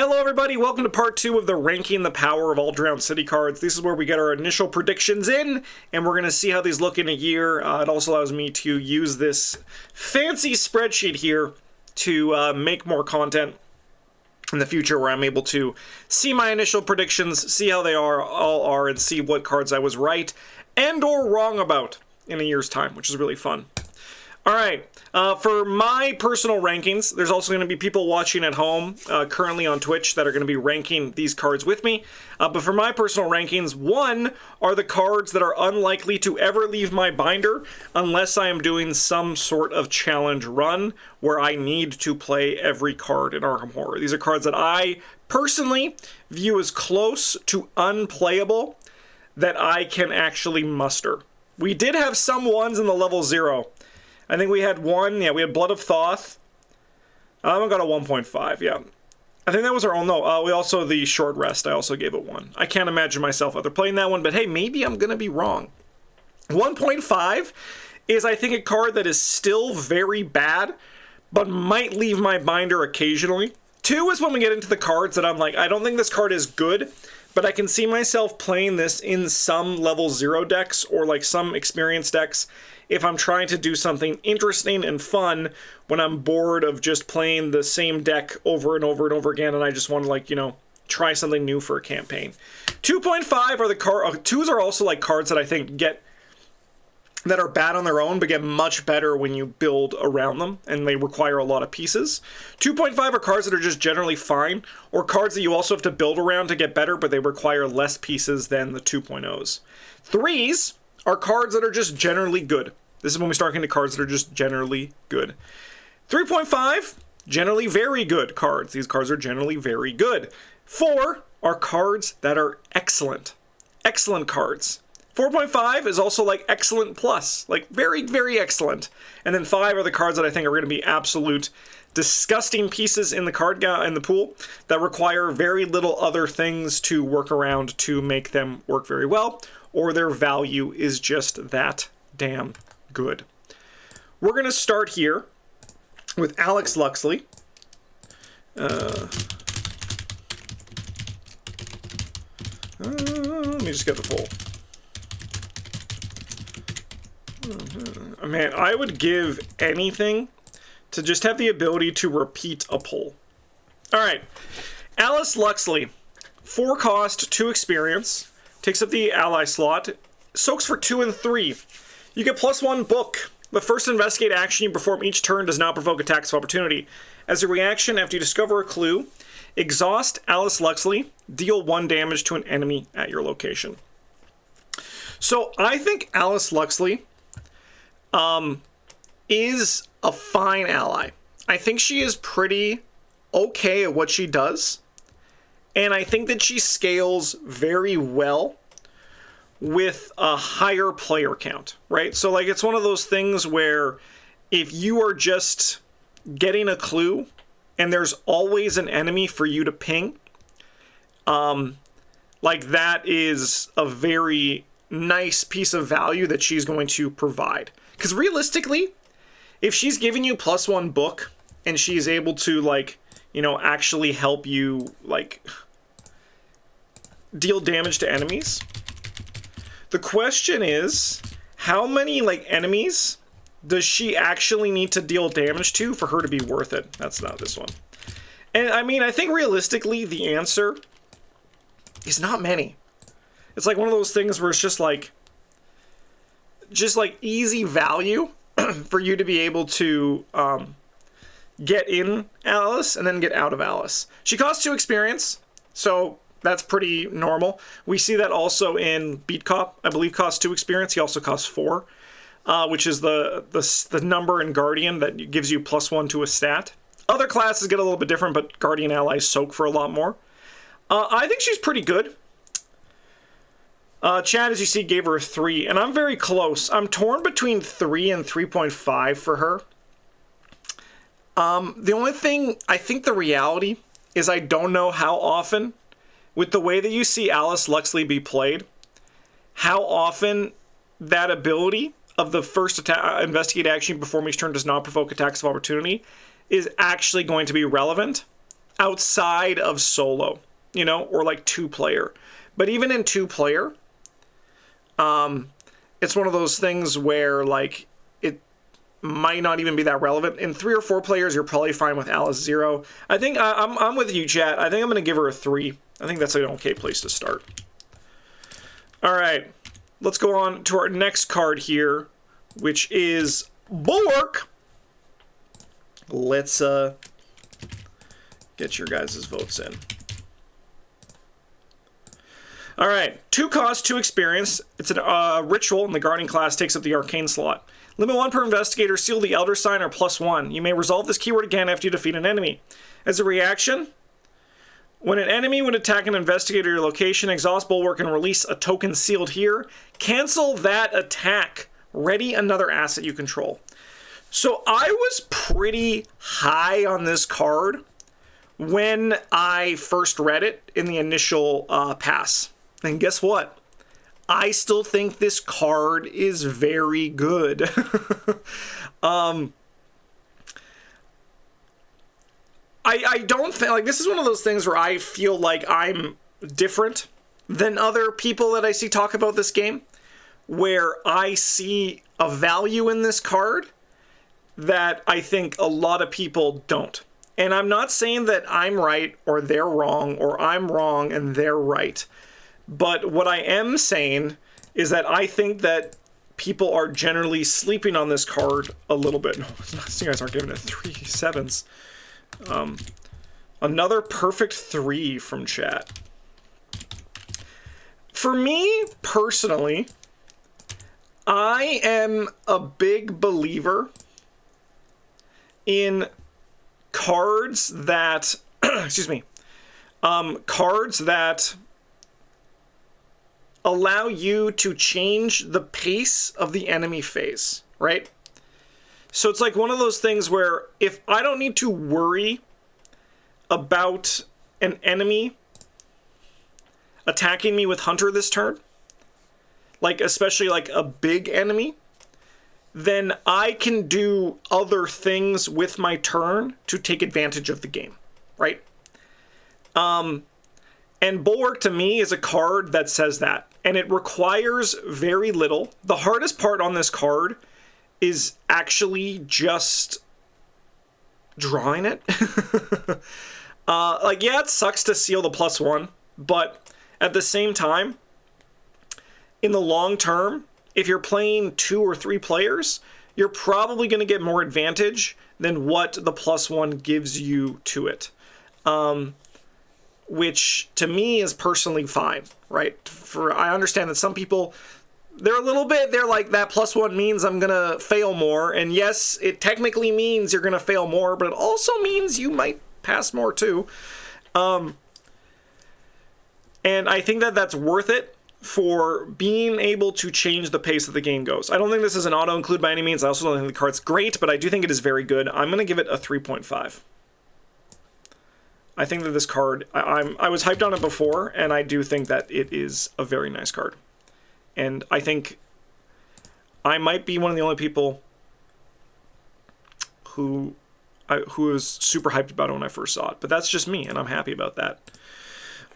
Hello everybody, welcome to part 2 of the Ranking the Power of All-Around City cards. This is where we get our initial predictions in, and we're going to see how these look in a year. It also allows me to use this fancy spreadsheet here to make more content in the future where I'm able to see my initial predictions, see how they all are, and see what cards I was right and or wrong about in a year's time, which is really fun. Alright, for my personal rankings, there's also going to be people watching at home currently on Twitch that are going to be ranking these cards with me. But for my personal rankings, 1 are the cards that are unlikely to ever leave my binder unless I am doing some sort of challenge run where I need to play every card in Arkham Horror. These are cards that I personally view as close to unplayable that I can actually muster. We did have some ones in the level 0. I think we had one, we had Blood of Thoth. I haven't got a 1.5, yeah. I think that was our own, no, we also, the Short Rest, I also gave it 1. I can't imagine myself either playing that one, but hey, maybe I'm going to be wrong. 1.5 is, I think, a card that is still very bad, but might leave my binder occasionally. 2 is when we get into the cards that I'm like, I don't think this card is good, but I can see myself playing this in some level 0 decks or like some experience decks if I'm trying to do something interesting and fun when I'm bored of just playing the same deck over and over and over again and I just want to, like, you know, try something new for a campaign. 2.5 are the cards. 2s are also like cards that I think that are bad on their own but get much better when you build around them and they require a lot of pieces. 2.5 are cards that are just generally fine, or cards that you also have to build around to get better but they require less pieces than the 2.0s. 3s are cards that are just generally good. This is when we start getting to cards that are just generally good. 3.5, generally very good cards. These cards are generally very good. 4 are cards that are excellent. Excellent cards. 4.5 is also like excellent plus, like very, very excellent. And then 5 are the cards that I think are going to be absolute disgusting pieces in the card in the pool that require very little other things to work around to make them work very well, or their value is just that damn good. We're going to start here with Alex Luxley. Let me just get the poll. Man, I would give anything to just have the ability to repeat a poll. Alright, Alice Luxley, 4 cost, 2 experience, takes up the ally slot, soaks for 2 and 3. You get +1 book. The first investigate action you perform each turn does not provoke attacks of opportunity. As a reaction, after you discover a clue, exhaust Alice Luxley, deal 1 damage to an enemy at your location. So I think Alice Luxley is a fine ally. I think she is pretty okay at what she does, and I think that she scales very well with a higher player count, right? So like it's one of those things where if you are just getting a clue and there's always an enemy for you to ping, like that is a very nice piece of value that she's going to provide. Because realistically, if she's giving you +1 book and she's able to, like, you know, actually help you, like, deal damage to enemies, the question is, how many, like, enemies does she actually need to deal damage to for her to be worth it? That's not this one. And, I mean, I think realistically the answer is not many. It's like one of those things where it's just like easy value for you to be able to get in Alice and then get out of Alice. She costs 2 experience, so that's pretty normal. We see that also in Beat Cop, I believe, costs 2 experience. He also costs 4, which is the number in Guardian that gives you +1 to a stat. Other classes get a little bit different, but Guardian allies soak for a lot more. I think she's pretty good. Chad, as you see, gave her a 3, and I'm very close. I'm torn between 3 and 3.5 for her. The only thing, I think the reality is I don't know how often, with the way that you see Alice Luxley be played, how often that ability of the first investigate action you perform each turn does not provoke attacks of opportunity is actually going to be relevant. outside of solo, you know, or like 2-player. But even in 2-player, it's one of those things where like it might not even be that relevant. In 3 or 4 players, you're probably fine with Alice 0. I think I'm with you, chat. I think I'm going to give her a 3. I think that's an okay place to start. All right, let's go on to our next card here, which is Bulwark. Let's get your guys' votes in. All right, 2 cost, 2 experience. It's a ritual, and the guarding class takes up the arcane slot. Limit 1 per investigator, seal the elder sign, or +1. You may resolve this keyword again after you defeat an enemy. As a reaction, when an enemy would attack an investigator your location, exhaust Bulwark and release a token sealed here. Cancel that attack. Ready another asset you control. So I was pretty high on this card when I first read it in the initial pass. And guess what? I still think this card is very good. I don't think, like, this is one of those things where I feel like I'm different than other people that I see talk about this game, where I see a value in this card that I think a lot of people don't. And I'm not saying that I'm right or they're wrong, or I'm wrong and they're right. But what I am saying is that I think that people are generally sleeping on this card a little bit. No, you guys aren't giving it 3 7s. Another perfect 3 from chat. For me, personally, I am a big believer in cards that, excuse me, cards that allow you to change the pace of the enemy phase, right? So it's like one of those things where if I don't need to worry about an enemy attacking me with Hunter this turn, like especially like a big enemy, then I can do other things with my turn to take advantage of the game, right? And Bulwark to me is a card that says that, and it requires very little. The hardest part on this card is actually just drawing it. Like, yeah, it sucks to seal the +1, but at the same time, in the long term, if you're playing 2 or 3 players, you're probably going to get more advantage than what the +1 gives you to it. Which to me is personally fine, right? I understand that some people, they're like, that +1 means I'm going to fail more. And yes, it technically means you're going to fail more, but it also means you might pass more too. And I think that that's worth it for being able to change the pace that the game goes. I don't think this is an auto-include by any means. I also don't think the card's great, but I do think it is very good. I'm going to give it a 3.5. I think that this card, I was hyped on it before, and I do think that it is a very nice card. And I think I might be one of the only people who was super hyped about it when I first saw it. But that's just me, and I'm happy about that.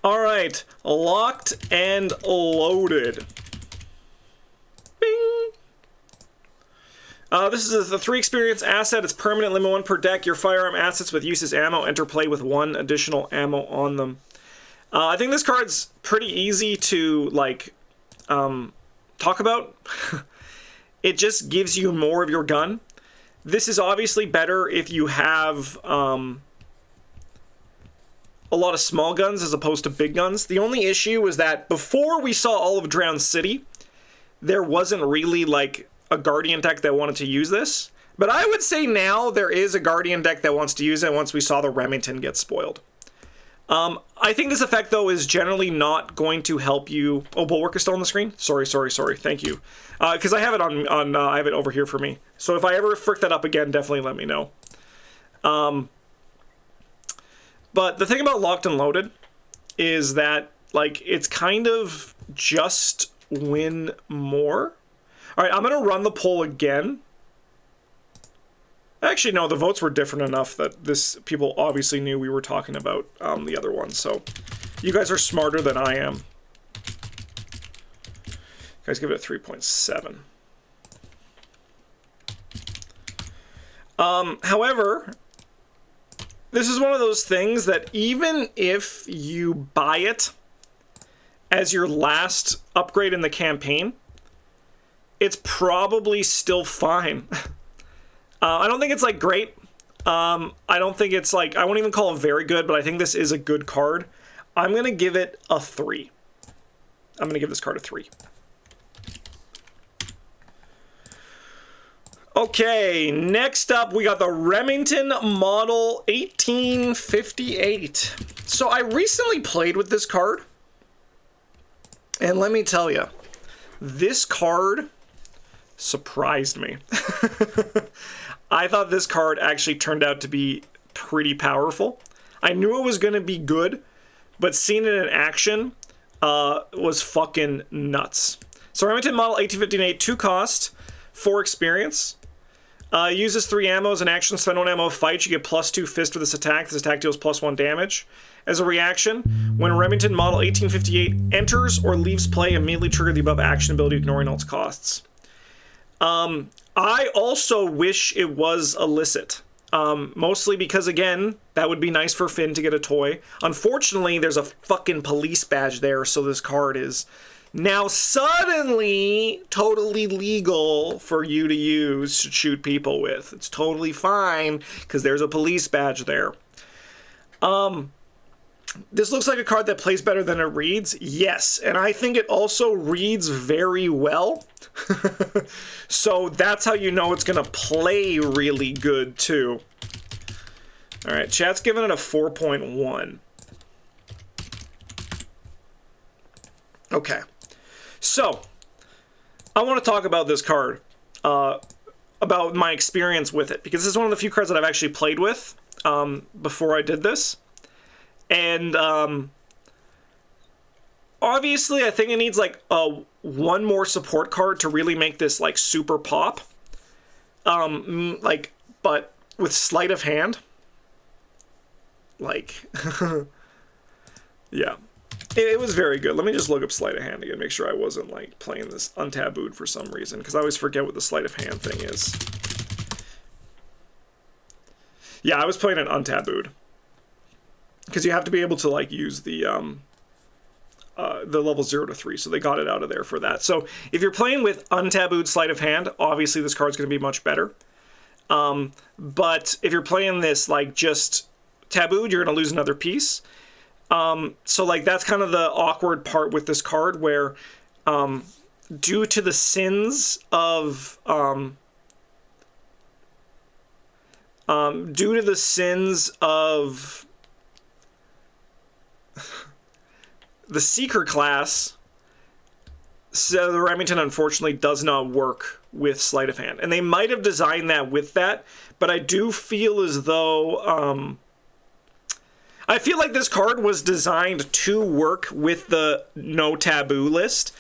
All right, locked and loaded. Bing! This is a 3 experience asset. It's permanent, limit 1 per deck. Your firearm assets with use as ammo enter play with 1 additional ammo on them. I think this card's pretty easy to, like, talk about. It just gives you more of your gun. This is obviously better if you have a lot of small guns as opposed to big guns. The only issue is that before we saw all of Drowned City, there wasn't really, like, a Guardian deck that wanted to use this. But I would say now there is a Guardian deck that wants to use it once we saw the Remington get spoiled. I think this effect, though, is generally not going to help you... Oh, Bulwark is still on the screen? Sorry. Thank you. Because I have it on I have it over here for me. So if I ever frick that up again, definitely let me know. But the thing about Locked and Loaded is that, like, it's kind of just win more. All right, I'm going to run the poll again. Actually, no, the votes were different enough that people obviously knew we were talking about the other one. So you guys are smarter than I am. You guys give it a 3.7. However, this is one of those things that even if you buy it as your last upgrade in the campaign, it's probably still fine. I don't think it's like great. I don't think it's like, I won't even call it very good, but I think this is a good card. I'm going to give it a 3. I'm going to give this card a 3. Okay, next up we got the Remington Model 1858. So I recently played with this card, and let me tell you, this card surprised me. I thought this card actually turned out to be pretty powerful. I knew it was going to be good, but seeing it in action was fucking nuts. So Remington Model 1858, 2 cost, 4 experience. Uses 3 ammos. In action, spend 1 ammo fight. You get +2 fist with this attack. This attack deals +1 damage. As a reaction, when Remington Model 1858 enters or leaves play, immediately trigger the above action ability, ignoring all its costs. I also wish it was illicit. Mostly because, again, that would be nice for Finn to get a toy. Unfortunately, there's a fucking police badge there, so this card is now suddenly totally legal for you to use to shoot people with. It's totally fine because there's a police badge there. This looks like a card that plays better than it reads. Yes, and I think it also reads very well. So that's how you know it's going to play really good too. All right, chat's giving it a 4.1. Okay. So, I want to talk about this card, about my experience with it, because this is one of the few cards that I've actually played with before I did this. And obviously, I think it needs like one more support card to really make this like super pop. But with sleight of hand, like, yeah. It was very good. Let me just look up sleight of hand again, make sure I wasn't like playing this untabooed for some reason, because I always forget what the sleight of hand thing is. Yeah, I was playing it untabooed, because you have to be able to like use the level 0 to 3, so they got it out of there for that. So if you're playing with untabooed sleight of hand, obviously this card's going to be much better. But if you're playing this like just tabooed, you're going to lose another piece. So like that's kind of the awkward part with this card, where due to the sins of the Seeker class, so the Remington unfortunately does not work with sleight of hand, and they might have designed that with that, but I do feel as though I feel like this card was designed to work with the no taboo list,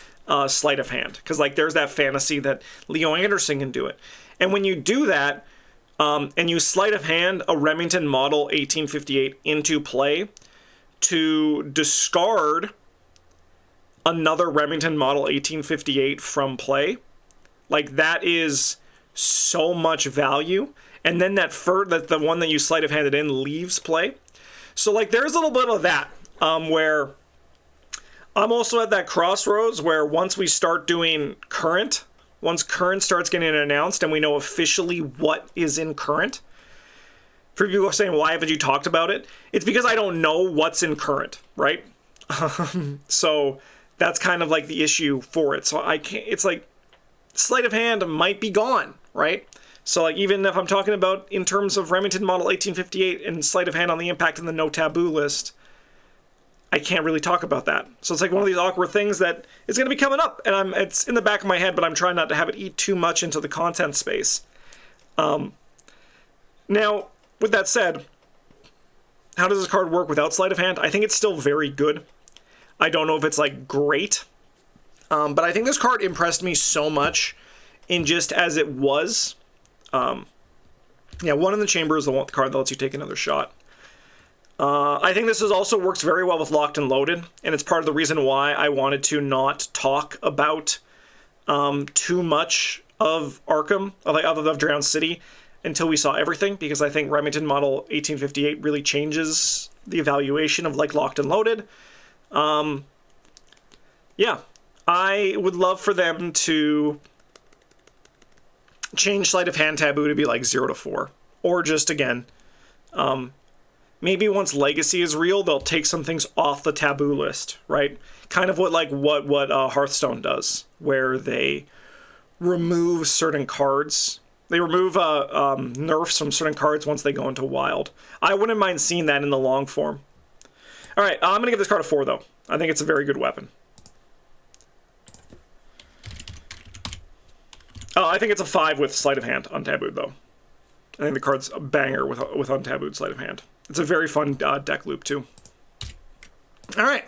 sleight of hand. Because like there's that fantasy that Leo Anderson can do it. And when you do that, and you sleight of hand a Remington Model 1858 into play to discard another Remington Model 1858 from play, like that is so much value. And then that the one that you sleight of handed in leaves play. So, like, there's a little bit of that, where I'm also at that crossroads where once we start doing current, once current starts getting announced and we know officially what is in current, for people who are saying, why haven't you talked about it? It's because I don't know what's in current, right? So that's kind of like the issue for it. So I can't, it's like sleight of hand might be gone, right? So like even if I'm talking about in terms of Remington Model 1858 and sleight of hand on the impact and the no taboo list, I can't really talk about that. So it's like one of these awkward things that is going to be coming up, and it's in the back of my head, but I'm trying not to have it eat too much into the content space. Now, with that said, how does this card work without sleight of hand? I think it's still very good. I don't know if it's like great, but I think this card impressed me so much in just as it was. Yeah, one in the chamber is the card that lets you take another shot. I think this also works very well with Locked and Loaded, and it's part of the reason why I wanted to not talk about too much of ARKHAM, of Drowned City, until we saw everything, because I think Remington Model 1858 really changes the evaluation of like Locked and Loaded. Yeah, I would love for them to change Sleight of Hand taboo to be like 0 to 4, or just again, maybe once Legacy is real, they'll take some things off the taboo list, right? Kind of what Hearthstone does, where they remove certain cards. They remove nerfs from certain cards once they go into Wild. I wouldn't mind seeing that in the long form. All right, I'm gonna give this card a 4 though. I think it's a very good weapon. I think it's a 5 with Sleight of Hand untabooed though. I think the card's a banger with untabooed Sleight of Hand. It's a very fun deck loop too. All right,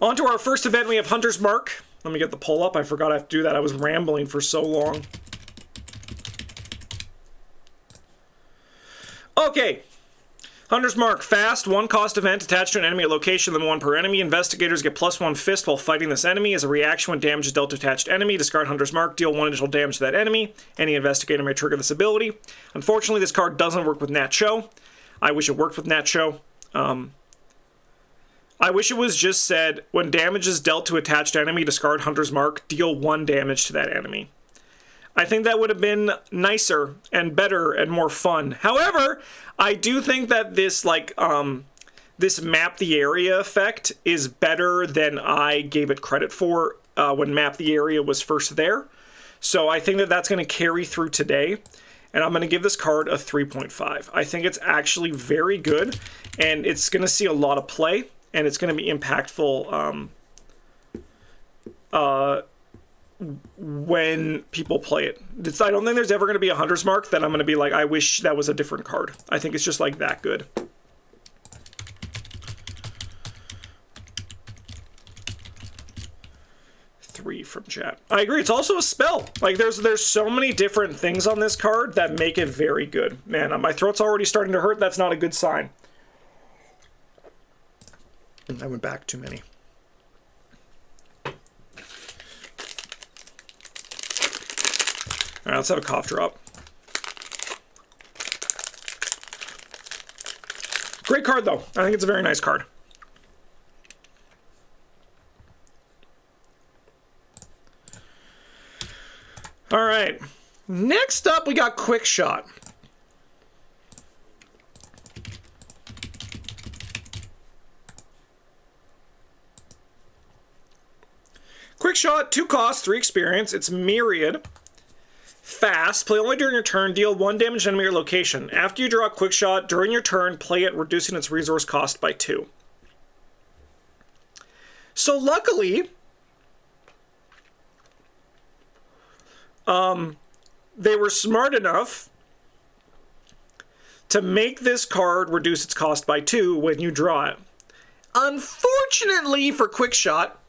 on to our first event. We have Hunter's Mark. Let me get the pull up. I forgot I have to do that. I was rambling for so long. Okay. Hunter's Mark, fast, 1 cost event attached to an enemy at location, then 1 per enemy. Investigators get +1 fist while fighting this enemy. As a reaction when damage is dealt to attached enemy, discard Hunter's Mark, deal 1 additional damage to that enemy. Any investigator may trigger this ability. Unfortunately, this card doesn't work with Nat Cho. I wish it worked with Nat Cho. I wish it was just said, when damage is dealt to attached enemy, discard Hunter's Mark, deal 1 damage to that enemy. I think that would have been nicer and better and more fun. However, I do think that this this map the area effect is better than I gave it credit for when map the area was first there. So I think that that's going to carry through today, and I'm going to give this card a 3.5. I think it's actually very good, and it's going to see a lot of play, and it's going to be impactful when people play it. I don't think there's ever going to be a Hunter's Mark that I'm going to be like, I wish that was a different card. I think it's just like that good. Three from chat. I agree. It's also a spell. Like there's so many different things on this card that make it very good. Man, my throat's already starting to hurt. That's not a good sign. I went back too many. All right, let's have a cough drop. Great card, though. I think it's a very nice card. All right. Next up, we got Quick Shot. Quick Shot, 2 costs, 3 experience. It's Myriad. Fast, play only during your turn, deal 1 damage to enemy or location. After you draw a Quick Shot, during your turn, play it, reducing its resource cost by 2. So luckily, they were smart enough to make this card reduce its cost by 2 when you draw it. Unfortunately for Quick Shot,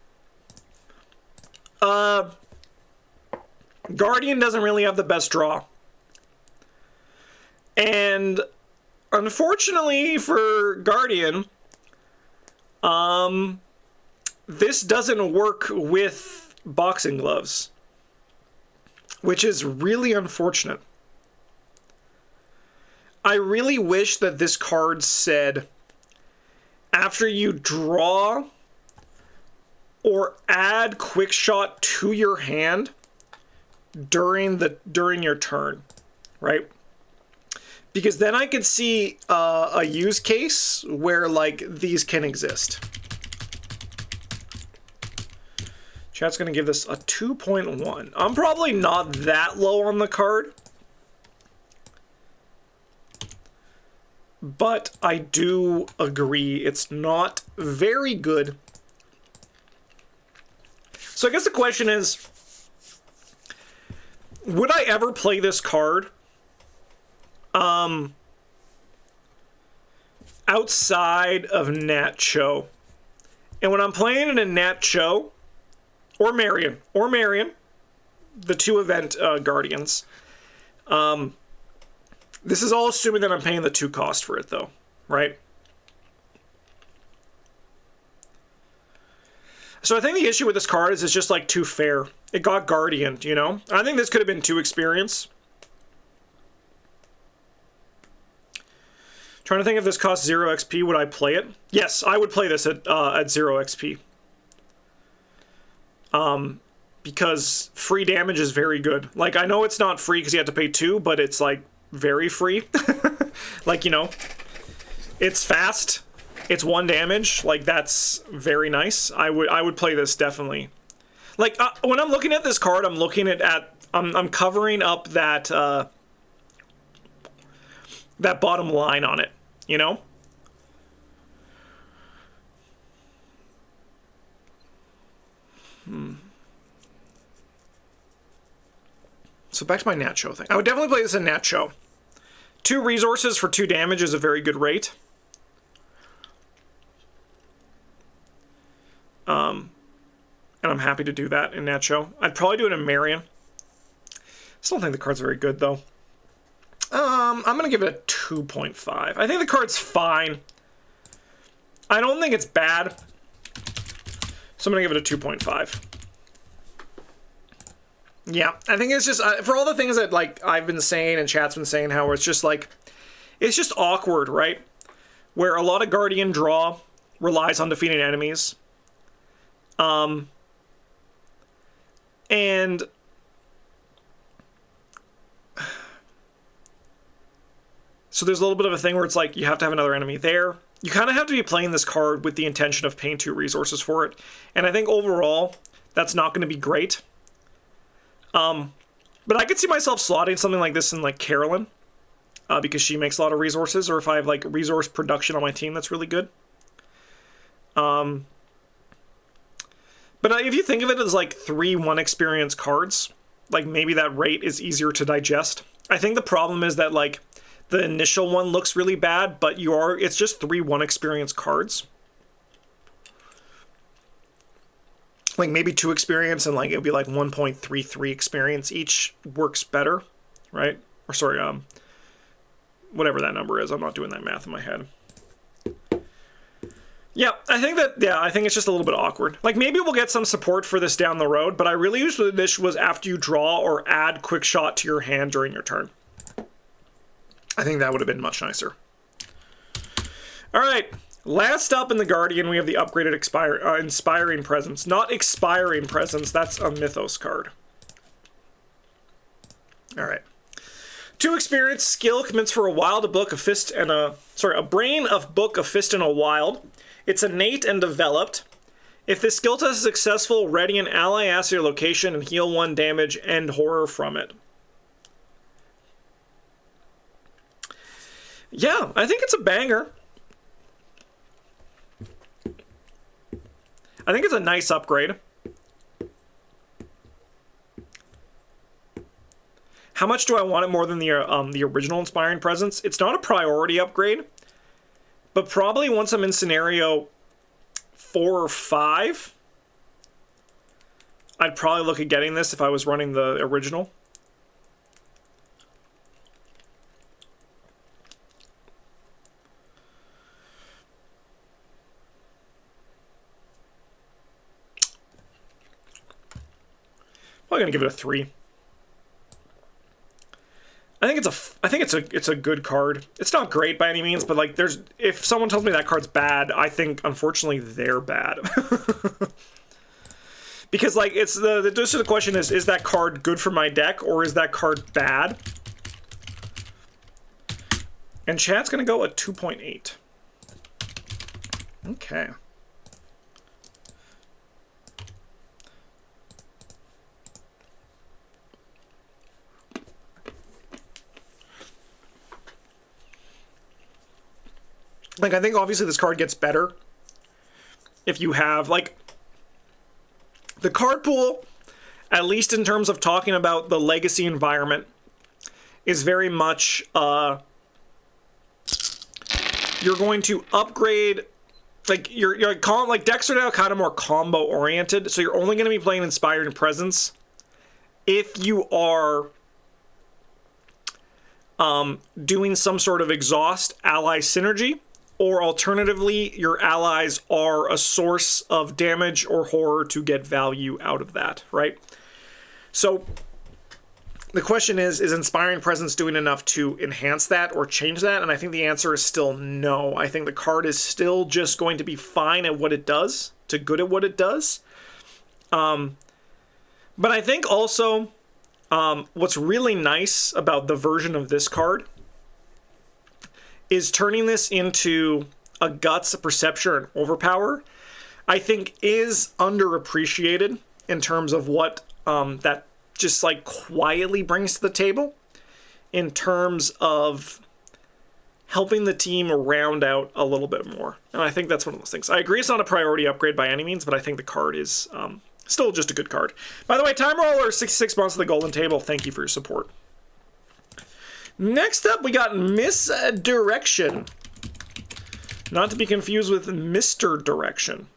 Guardian doesn't really have the best draw. And unfortunately for Guardian, this doesn't work with boxing gloves, which is really unfortunate. I really wish that this card said, after you draw or add Quick Shot to your hand during your turn, right? Because then I could see a use case where like these can exist. Chat's gonna give this a 2.1. I'm probably not that low on the card, but I do agree it's not very good. So I guess the question is, would I ever play this card outside of Nat Cho? And when I'm playing in a Nat Cho or Marion, the 2 event Guardians, This is all assuming that I'm paying the 2 cost for it, though, right? So I think the issue with this card is it's just, like, too fair. It got Guardian, you know? I think this could have been 2 experience. Trying to think if this costs 0 XP, would I play it? Yes, I would play this at 0 XP. Because free damage is very good. Like, I know it's not free because you have to pay 2, but it's, like, very free. Like, you know, it's fast. It's 1 damage. Like, that's very nice. I would play this, definitely. Like, when I'm looking at this card, I'm looking at I'm covering up that, that bottom line on it, you know? So back to my Nacho thing. I would definitely play this in Nacho. 2 resources for 2 damage is a very good rate. And I'm happy to do that in Nacho. I'd probably do it in Marion. Still don't think the card's very good, though. I'm going to give it a 2.5. I think the card's fine. I don't think it's bad. So I'm going to give it a 2.5. Yeah, I think it's just, for all the things that, like, I've been saying and chat's been saying, how it's just, like, it's just awkward, right? Where a lot of Guardian draw relies on defeating enemies. And so there's a little bit of a thing where it's like you have to have another enemy there. You kind of have to be playing this card with the intention of paying 2 resources for it. And I think overall, that's not going to be great. But I could see myself slotting something like this in, like, Carolyn. Because she makes a lot of resources. Or if I have, like, resource production on my team, that's really good. But if you think of it as, like, 3 1 experience cards, like, maybe that rate is easier to digest. I think the problem is that, like, the initial one looks really bad, but it's just 3 1 experience cards. Like, maybe 2 experience and, like, it would be, like, 1.33 experience each works better, right? Or, sorry, whatever that number is. I'm not doing that math in my head. Yeah, I think it's just a little bit awkward. Like, maybe we'll get some support for this down the road, but I really wish this was after you draw or add quick shot to your hand during your turn. I think that would have been much nicer. All right, last up in the Guardian, we have the upgraded Inspiring Presence. Not Expiring Presence, that's a Mythos card. All right. 2 experience, skill, commits for a wild, a book, a fist, and a brain, a book, a fist, and a wild. It's innate and developed. If this skill test is successful, ready an ally, ask your location, and heal 1 damage, end horror from it. Yeah, I think it's a banger. I think it's a nice upgrade. How much do I want it more than the original Inspiring Presence? It's not a priority upgrade. But probably once I'm in scenario 4 or 5, I'd probably look at getting this if I was running the original. Probably gonna give it a 3. I think it's a good card. It's not great by any means, but, like, if someone tells me that card's bad, I think unfortunately they're bad. Because, like, it's the question is that card good for my deck or is that card bad? And chat's gonna go a 2.8. Okay. Like, I think obviously this card gets better if you have, like, the card pool, at least in terms of talking about the legacy environment, is very much, you're going to upgrade, like, like decks are now kind of more combo oriented, so you're only going to be playing Inspired Presence if you are doing some sort of exhaust ally synergy, or alternatively, your allies are a source of damage or horror to get value out of that, right? So the question is Inspiring Presence doing enough to enhance that or change that? And I think the answer is still no. I think the card is still just going to be fine at what it does, to good at what it does. But I think also what's really nice about the version of this card is turning this into a Guts, a Perception, and Overpower, I think is underappreciated in terms of what that just like quietly brings to the table in terms of helping the team round out a little bit more. And I think that's one of those things. I agree it's not a priority upgrade by any means, but I think the card is still just a good card. By the way, Time Roller, 66 months of the Golden Table. Thank you for your support. Next up, we got Misdirection. Not to be confused with Mr. Direction.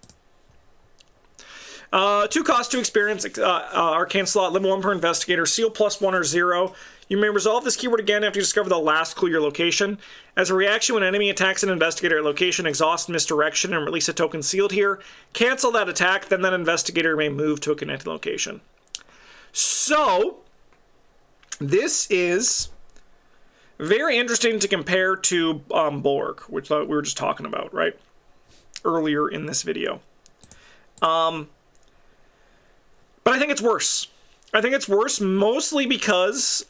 2 cost, 2 experience, Arcane slot, level 1 per investigator, seal +1 or 0. You may resolve this keyword again after you discover the last clue your location. As a reaction, when an enemy attacks an investigator at location, exhaust Misdirection and release a token sealed here. Cancel that attack, then that investigator may move to a connected location. So, this is very interesting to compare to Bulwark, which we were just talking about, right? Earlier in this video. But I think it's worse. I think it's worse mostly because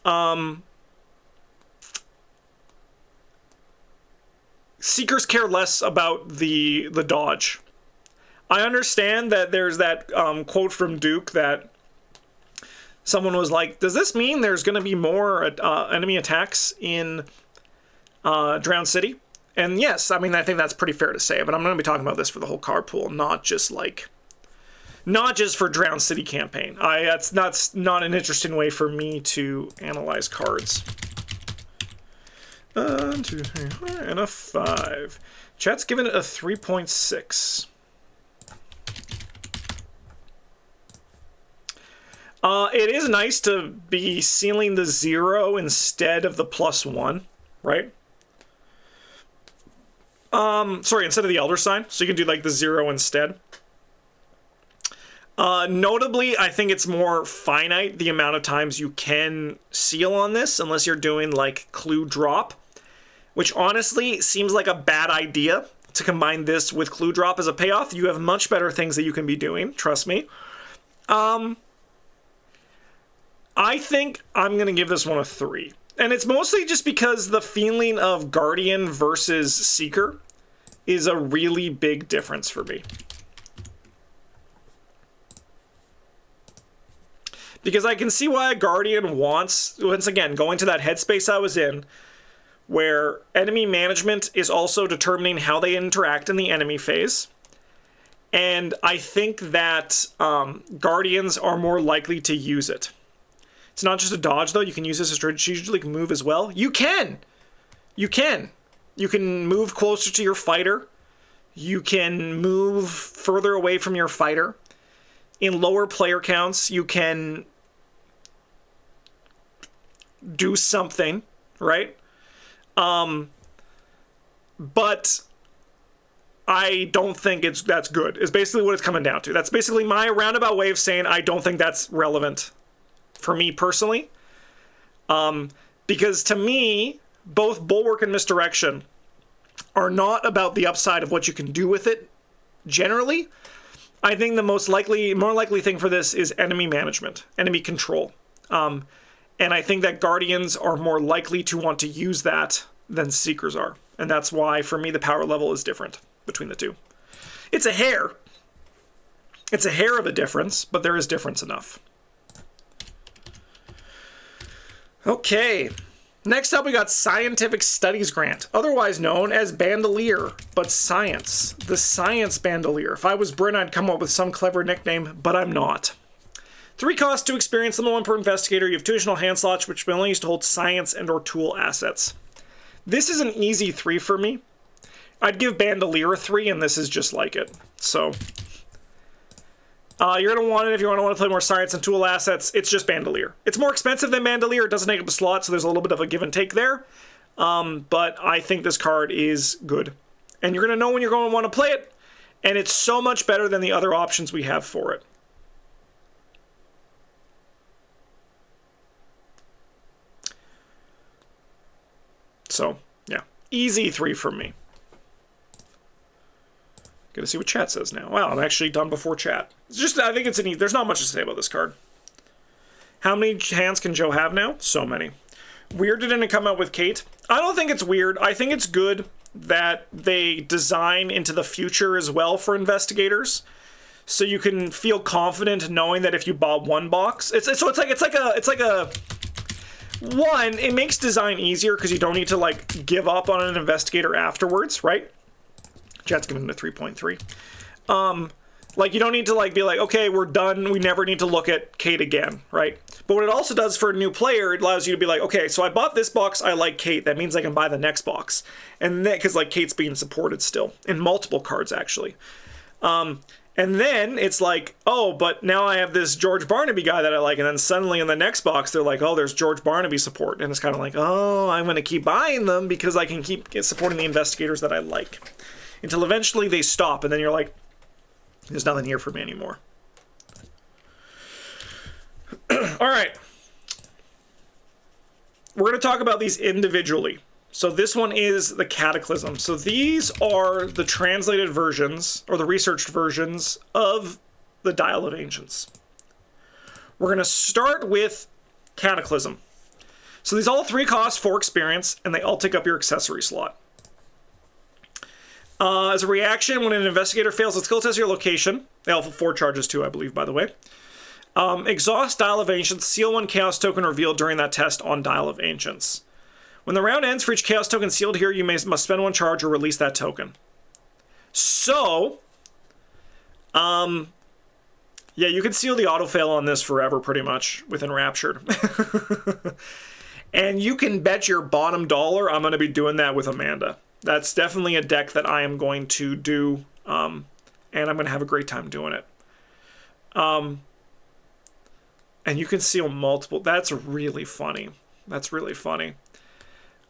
Seekers care less about the dodge. I understand that there's that quote from Duke that someone was like, does this mean there's going to be more enemy attacks in Drowned City? And yes, I mean, I think that's pretty fair to say, but I'm going to be talking about this for the whole card pool, not just for Drowned City campaign. That's not an interesting way for me to analyze cards. 1, 2, 3, 4, and a 5. Chat's given it a 3.6. It is nice to be sealing the 0 instead of the +1, right? Sorry, instead of the Elder Sign, so you can do like the 0 instead. Notably, I think it's more finite the amount of times you can seal on this, unless you're doing like clue drop, which honestly seems like a bad idea to combine this with clue drop as a payoff. You have much better things that you can be doing, trust me. I think I'm going to give this one a 3. And it's mostly just because the feeling of Guardian versus Seeker is a really big difference for me. Because I can see why a Guardian wants, once again, going to that headspace I was in, where enemy management is also determining how they interact in the enemy phase. And I think that Guardians are more likely to use it. It's not just a dodge, though. You can use this as a strategic move as well. You can! You can. You can move closer to your fighter. You can move further away from your fighter. In lower player counts, you can do something, right? But I don't think that's good, is basically what it's coming down to. That's basically my roundabout way of saying I don't think that's relevant for me personally. Because to me, both Bulwark and Misdirection are not about the upside of what you can do with it generally. I think the more likely thing for this is enemy management, enemy control. And I think that Guardians are more likely to want to use that than Seekers are. And that's why, for me, the power level is different between the two. It's a hair. It's a hair of a difference, but there is difference enough. Okay. Next up, we got Scientific Studies Grant, otherwise known as Bandelier, but science. The Science Bandelier. If I was Bryn, I'd come up with some clever nickname, but I'm not. 3 costs, 2 experience, level 1 per investigator. You have 2 additional hand slots, which will only use to hold science and or tool assets. This is an easy 3 for me. I'd give Bandelier a 3, and this is just like it. So, You're going to want it if you want to play more science and tool assets. It's just Bandelier. It's more expensive than Bandelier. It doesn't take up a slot, so there's a little bit of a give and take there. But I think this card is good. And you're going to know when you're going to want to play it. And it's so much better than the other options we have for it. So, yeah. Easy 3 from me. Get to see what chat says now. Wow, I'm actually done before chat. It's just, I think it's an there's not much to say about this card. How many hands can Joe have now? So many. Weird it didn't come out with Kate. I don't think it's weird. I think it's good that they design into the future as well for investigators. So you can feel confident knowing that if you bought one box, it's like a one, it makes design easier because you don't need to like give up on an investigator afterwards, right? Chat's giving it a 3.3. Like you don't need to like be like, okay, we're done. We never need to look at Kate again, right? But what it also does for a new player, it allows you to be like, okay, so I bought this box. I like Kate. That means I can buy the next box, and then because like Kate's being supported still in multiple cards actually. And then it's like, oh, but now I have this George Barnaby guy that I like, and then suddenly in the next box they're like, oh, there's George Barnaby support, and it's kind of like, oh, I'm going to keep buying them because I can keep supporting the investigators that I like. Until eventually they stop, and then you're like, there's nothing here for me anymore. All right. We're going to talk about these individually. So this one is the Cataclysm. So these are the translated versions, or the researched versions, of the Dial of Ancients. We're going to start with Cataclysm. So these all 3 cost 4 experience, and they all take up your accessory slot. As a reaction, when an investigator fails a skill test at your location, they all have 4 charges too, I believe, by the way. Exhaust Dial of Ancients, seal 1 Chaos token revealed during that test on Dial of Ancients. When the round ends, for each Chaos token sealed here, you must spend 1 charge or release that token. So, yeah, you can seal the autofail on this forever, pretty much, with Enraptured. And you can bet your bottom dollar I'm going to be doing that with Amanda. That's definitely a deck that I am going to do, and I'm going to have a great time doing it. And you can seal multiple. That's really funny. That's really funny.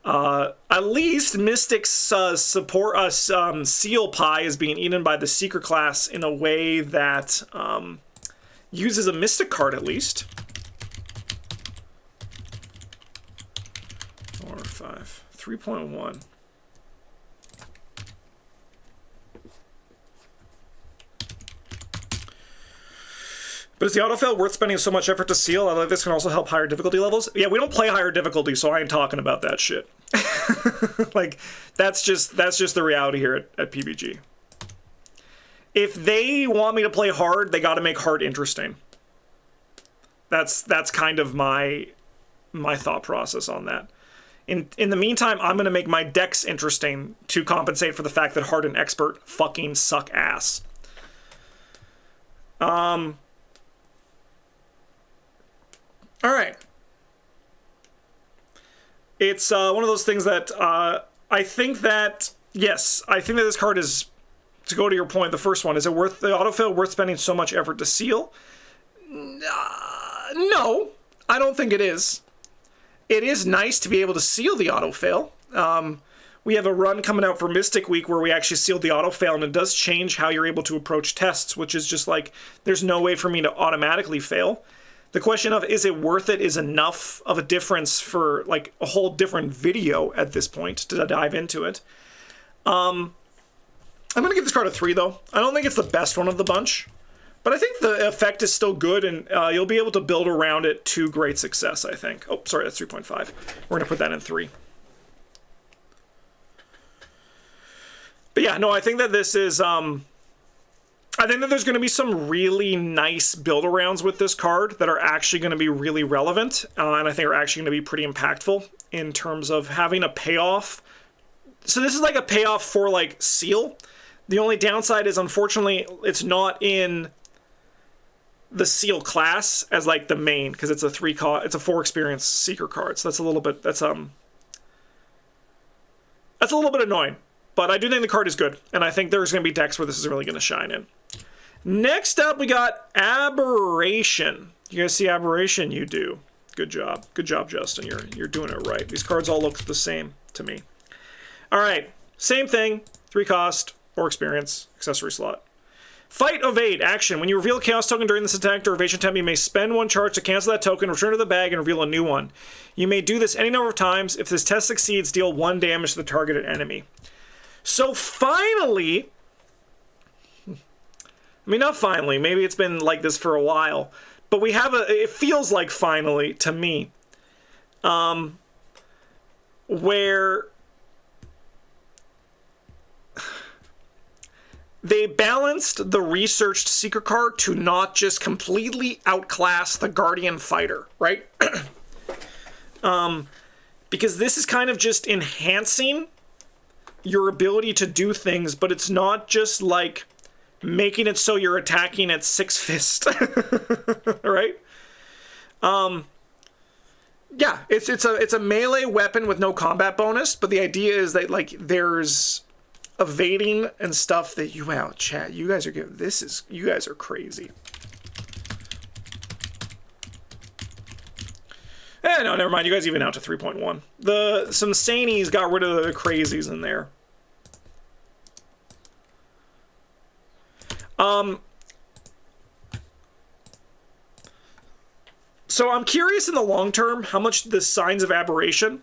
At least Mystic's support seal pie is being eaten by the Seeker class in a way that uses a Mystic card at least. 4 or 5. 3.1. But is the autofail worth spending so much effort to seal? I like this can also help higher difficulty levels. Yeah, we don't play higher difficulty, so I ain't talking about that shit. Like, that's just the reality here at PBG. If they want me to play hard, they got to make hard interesting. That's kind of my thought process on that. In the meantime, I'm going to make my decks interesting to compensate for the fact that hard and expert fucking suck ass. All right. It's one of those things that I think that, yes, I think that this card is, to go to your point, the first one, is it worth the autofail worth spending so much effort to seal? No, I don't think it is. It is nice to be able to seal the autofail. We have a run coming out for Mystic Week where we actually sealed the autofail, and it does change how you're able to approach tests, which is just like, there's no way for me to automatically fail. The question of is it worth it is enough of a difference for like a whole different video at this point to dive into it. I'm going to give this card a 3 though. I don't think it's the best one of the bunch, but I think the effect is still good, and you'll be able to build around it to great success, I think. Oh, sorry, that's 3.5. We're going to put that in 3. But yeah, no, I think that this is... I think that there's going to be some really nice build-arounds with this card that are actually going to be really relevant, and I think are actually going to be pretty impactful in terms of having a payoff. So this is like a payoff for, like, Seal. The only downside is, unfortunately, it's not in the Seal class as, like, the main, because it's a 4 experience Seeker card, so that's a little bit, that's a little bit annoying. But I do think the card is good, and I think there's going to be decks where this is really going to shine in. Next up, we got Aberration. You guys see Aberration? You do. Good job. Good job, Justin. You're doing it right. These cards all look the same to me. All right. Same thing. 3 cost, 4 experience, accessory slot. Fight, evade, action. When you reveal a chaos token during this attack or evasion attempt, you may spend 1 charge to cancel that token, return to the bag, and reveal a new one. You may do this any number of times. If this test succeeds, deal 1 damage to the targeted enemy. So finally, I mean, not finally, maybe it's been like this for a while, but we have it feels like finally to me, where they balanced the researched Seeker card to not just completely outclass the Guardian Fighter, right? Because this is kind of just enhancing your ability to do things, but it's not just like making it so you're attacking at 6 fist, right? Yeah, it's a melee weapon with no combat bonus, but the idea is that like there's evading and stuff that you chat. You guys are giving you guys are crazy. No, never mind. You guys even out to 3.1. Some Sanies got rid of the crazies in there. So I'm curious in the long term how much the Signs of Aberration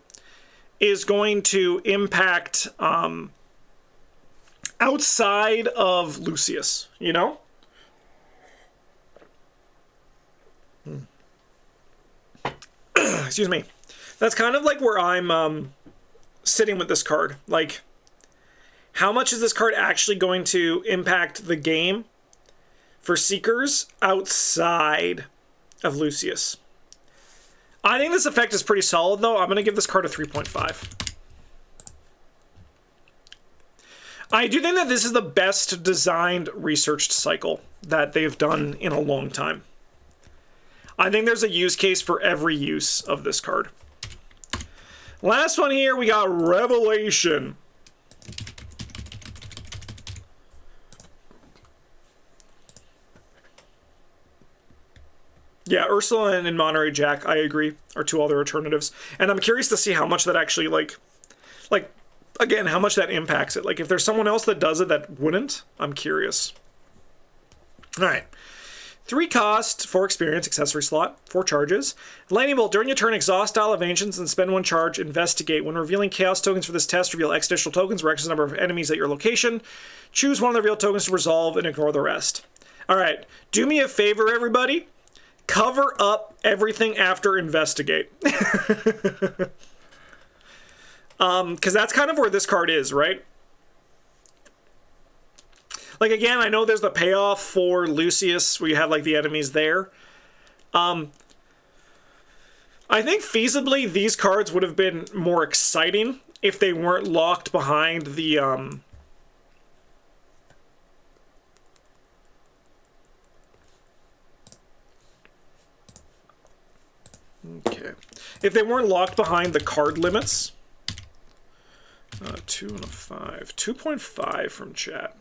is going to impact outside of Lucius, you know? Excuse me. That's kind of like where I'm sitting with this card. Like, how much is this card actually going to impact the game for Seekers outside of Lucius? I think this effect is pretty solid, though. I'm going to give this card a 3.5. I do think that this is the best designed researched cycle that they've done in a long time. I think there's a use case for every use of this card. Last one here, we got Revelation. Yeah, Ursula and Monterey Jack, I agree, are 2 other alternatives. And I'm curious to see how much that actually, like, again, how much that impacts it. Like, if there's someone else that does it that wouldn't, I'm curious. All right. 3 cost, 4 experience, accessory slot, 4 charges. Lightning Bolt. During your turn, exhaust Dial of Ancients and spend 1 charge. Investigate. When revealing chaos tokens for this test, reveal X additional tokens or X number of enemies at your location. Choose one of the revealed tokens to resolve and ignore the rest. All right. Do me a favor, everybody. Cover up everything after investigate. Because that's kind of where this card is, right? Like, again, I know there's the payoff for Lucius where you have, like, the enemies there. I think feasibly these cards would have been more exciting if they weren't locked behind the, Okay. If they weren't locked behind the card limits. 2 and a 5. 2.5 from chat.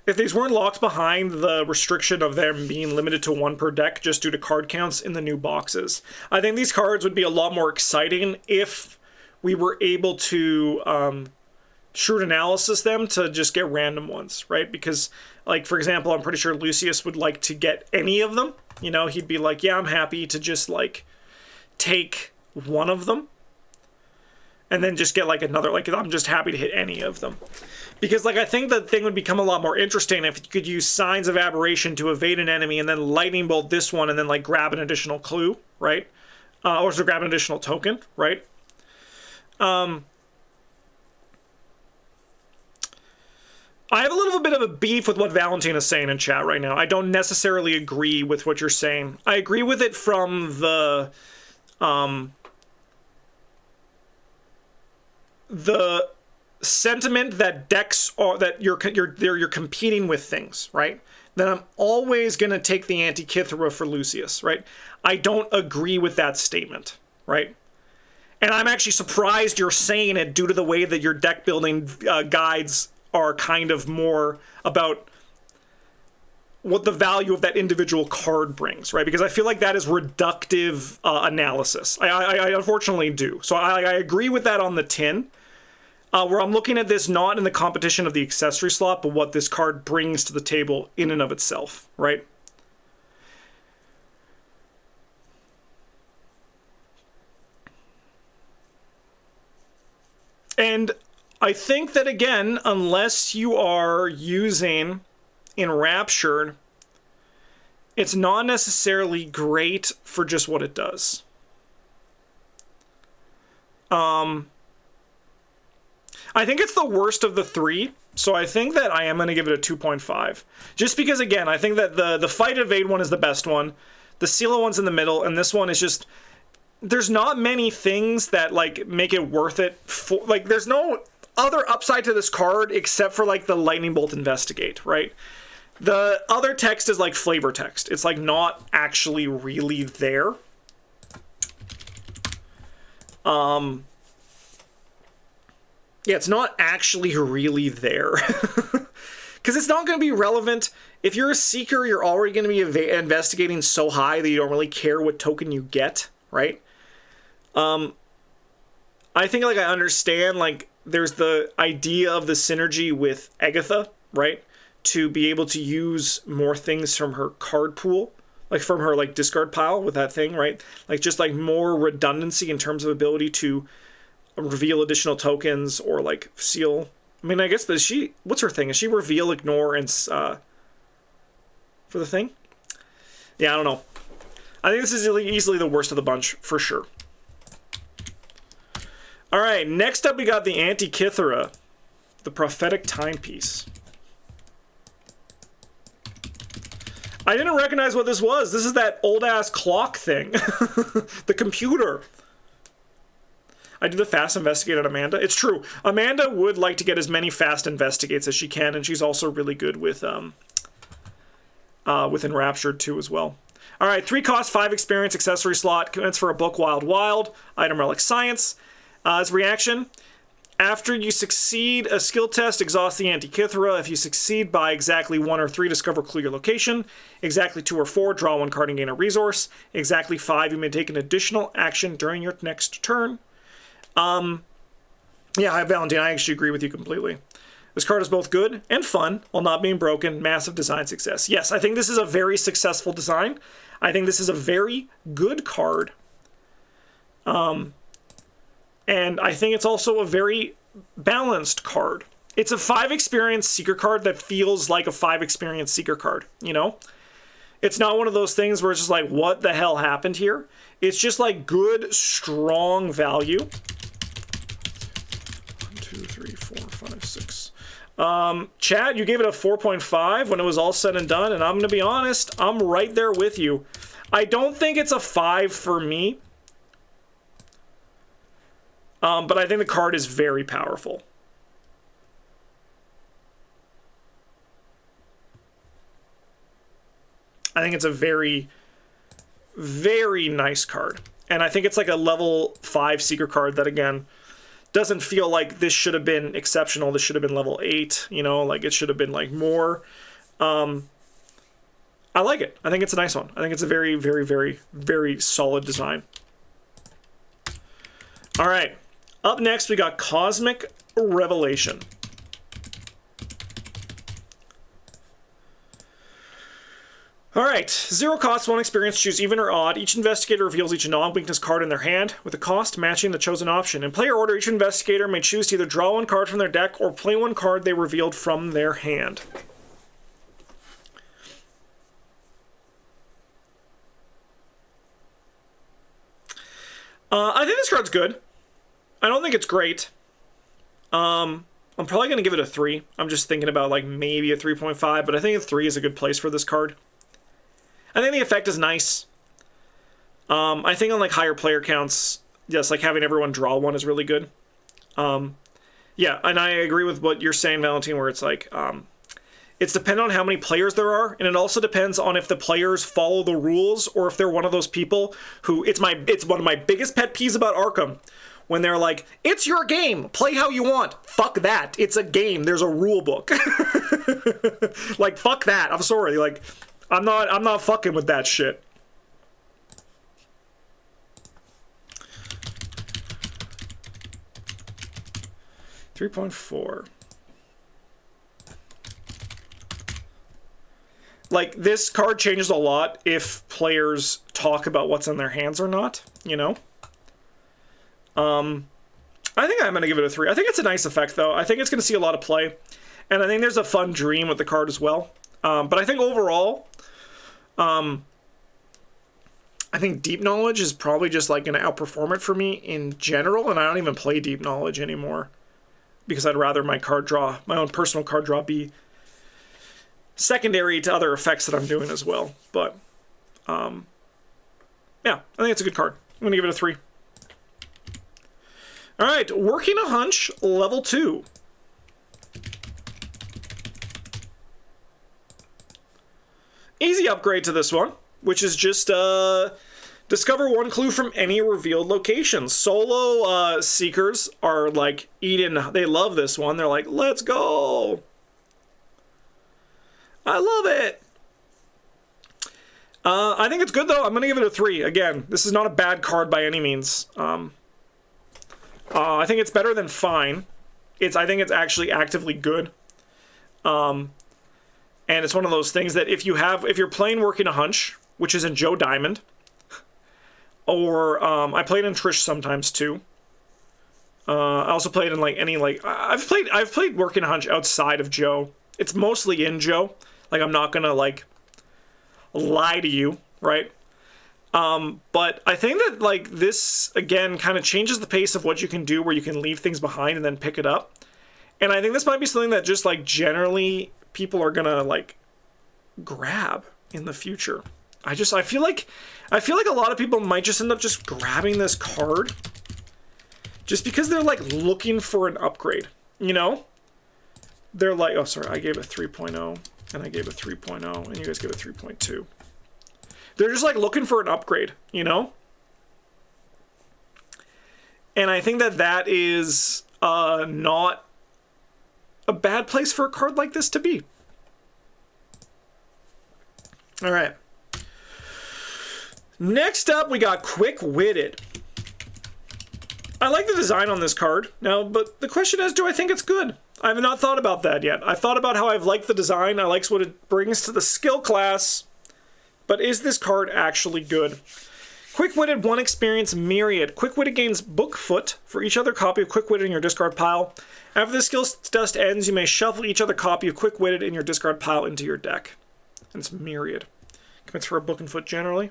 If these weren't locked behind the restriction of them being limited to 1 per deck just due to card counts in the new boxes, I think these cards would be a lot more exciting if we were able to shrewd analysis them to just get random ones, right? Because, like, for example, I'm pretty sure Lucius would like to get any of them. You know, he'd be like, yeah, I'm happy to just, like, take one of them. And then just get, like, another, like, I'm just happy to hit any of them. Because, like, I think the thing would become a lot more interesting if you could use Signs of Aberration to evade an enemy and then Lightning Bolt this one and then, like, grab an additional clue, right? Or to grab an additional token, right? I have a little bit of a beef with what Valentine is saying in chat right now. I don't necessarily agree with what you're saying. I agree with it from the sentiment that decks are that you're competing with things, right? Then I'm always going to take the Antikythera for Lucius, right? I don't agree with that statement, right? And I'm actually surprised you're saying it due to the way that your deck building guides are kind of more about what the value of that individual card brings, right? Because I feel like that is reductive analysis. I unfortunately do. So I agree with that on the tin, where I'm looking at this not in the competition of the accessory slot, but what this card brings to the table in and of itself, right? And I think that, again, unless you are using Enraptured, it's not necessarily great for just what it does. I think it's the worst of the three, so I think that I am going to give it a 2.5. Just because, again, I think that the Fight Evade one is the best one, the Sela one's in the middle, and this one is just... There's not many things that, like, make it worth it. Like, there's no other upside to this card except for, like, the Lightning Bolt Investigate, right? The other text is, like, flavor text. It's, like, not actually really there. Yeah, it's not actually really there. Because it's not going to be relevant. If you're a Seeker, you're already going to be investigating so high that you don't really care what token you get, right? I think, like, I understand, like, there's the idea of the synergy with Agatha, right? To be able to use more things from her card pool, like from her, like, discard pile with that thing, right? Like, just, like, more redundancy in terms of ability to reveal additional tokens or, like, seal. I mean, I guess, what's her thing? Is she reveal, ignore, and, for the thing? Yeah, I don't know. I think this is easily the worst of the bunch, for sure. All right, next up we got the Antikythera, the Prophetic Timepiece. I didn't recognize what this was. This is that old-ass clock thing. The computer. I do the fast investigate on Amanda. It's true. Amanda would like to get as many fast investigates as she can, and she's also really good with Enraptured too as well. All right, 3 cost, 5 experience, accessory slot, commence for a book, Wild Wild, item Relic Science. As reaction, after you succeed a skill test, exhaust the Antikythera. If you succeed by exactly 1 or 3, discover clue your location. Exactly 2 or 4, draw 1 card and gain a resource. Exactly 5, you may take an additional action during your next turn. Yeah, Valentine, I actually agree with you completely. This card is both good and fun while not being broken. Massive design success. Yes, I think this is a very successful design. I think this is a very good card. And I think it's also a very balanced card. It's a 5 experience Seeker card that feels like a 5 experience Seeker card, you know? It's not one of those things where it's just like, what the hell happened here? It's just like good, strong value. 1, 2, 3, 4, 5, 6. Chad, you gave it a 4.5 when it was all said and done, and I'm going to be honest, I'm right there with you. I don't think it's a 5 for me. But I think the card is very powerful. I think it's a very, very nice card. And I think it's like a level 5 Seeker card that, again, doesn't feel like this should have been exceptional. This should have been level 8, you know, like it should have been like more. I like it. I think it's a nice one. I think it's a very, very, very, very solid design. All right. Up next, we got Cosmic Revelation. All right, 0 cost, 1 experience, choose even or odd. Each investigator reveals each non-weakness card in their hand, with a cost matching the chosen option. In player order, each investigator may choose to either draw 1 card from their deck or play 1 card they revealed from their hand. I think this card's good. I don't think it's great. I'm probably going to give it a 3. I'm just thinking about like maybe a 3.5, but I think a 3 is a good place for this card. I think the effect is nice. I think on like higher player counts, just like having everyone draw 1 is really good. Yeah, and I agree with what you're saying, Valentine, where it's like, it's dependent on how many players there are, and it also depends on if the players follow the rules or if they're one of those people who, it's one of my biggest pet peeves about ARKHAM, when they're like, it's your game, play how you want. Fuck that, it's a game, there's a rule book. Like, fuck that, I'm sorry, like, I'm not fucking with that shit. $3.4. Like, this card changes a lot if players talk about what's in their hands or not, you know? I think I'm going to give it a 3. I think it's a nice effect, though. I think it's going to see a lot of play. And I think there's a fun dream with the card as well. But I think overall, I think Deep Knowledge is probably just, like, going to outperform it for me in general. And I don't even play Deep Knowledge anymore, because I'd rather my card draw, my own personal card draw, be secondary to other effects that I'm doing as well. But, yeah, I think it's a good card. I'm going to give it a 3. All right, Working a Hunch, level 2. Easy upgrade to this one, which is just discover 1 clue from any revealed location. Solo seekers are like eating, they love this one. They're like, let's go. I love it. I think it's good, though. I'm going to give it a 3. Again, this is not a bad card by any means. I think it's better than fine. I think it's actually actively good. And it's one of those things that if you're playing Working a Hunch, which is in Joe Diamond, or I played in Trish sometimes too. I also played in I've played Working a Hunch outside of Joe. It's mostly in Joe. Like, I'm not gonna like lie to you, right? But I think that, like, this again kind of changes the pace of what you can do, where you can leave things behind and then pick it up. And I think this might be something that just, like, generally people are gonna, like, grab in the future. I feel like a lot of people might just end up just grabbing this card just because they're, like, looking for an upgrade, you know? They're like, oh, sorry, I gave a 3.0 and I gave a 3.0 and you guys gave a 3.2. They're just, like, looking for an upgrade, you know? And I think that is not a bad place for a card like this to be. All right. Next up, we got Quick-Witted. I like the design on this card now, but the question is, do I think it's good? I have not thought about that yet. I've thought about how I've liked the design. I like what it brings to the skill class. But is this card actually good? Quick-Witted, 1 experience, Myriad. Quick-Witted gains Bookfoot for each other copy of Quick-Witted in your discard pile. After the skill's dust ends, you may shuffle each other copy of Quick-Witted in your discard pile into your deck. And it's Myriad. Commits for a Book and Foot generally.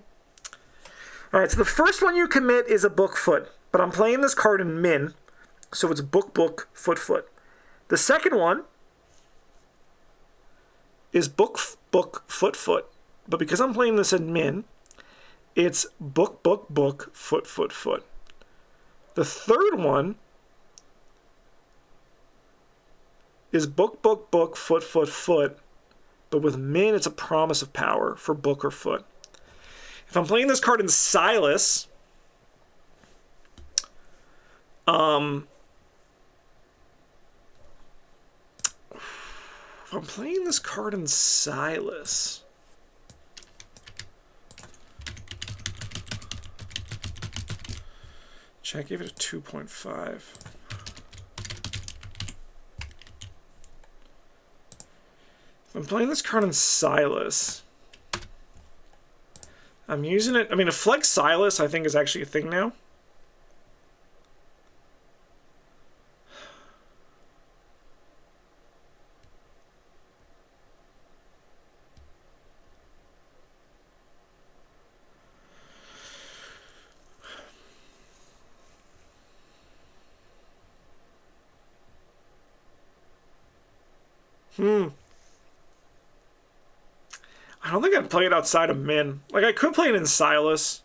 Alright, so the first one you commit is a Bookfoot. But I'm playing this card in Min, so it's Book, Foot, Foot. The second one is Book, Foot, Foot. But because I'm playing this in Min, it's Book, Foot, Foot, Foot. The third one is Book, Foot, Foot, Foot. But with Min, it's a Promise of Power for Book or Foot. If I'm playing this card in Silas, I gave it a 2.5. If I'm playing this card in Silas, I'm using it. I mean, a Flex Silas, I think, is actually a thing now. I don't think I'd play it outside of Min. Like, I could play it in Silas.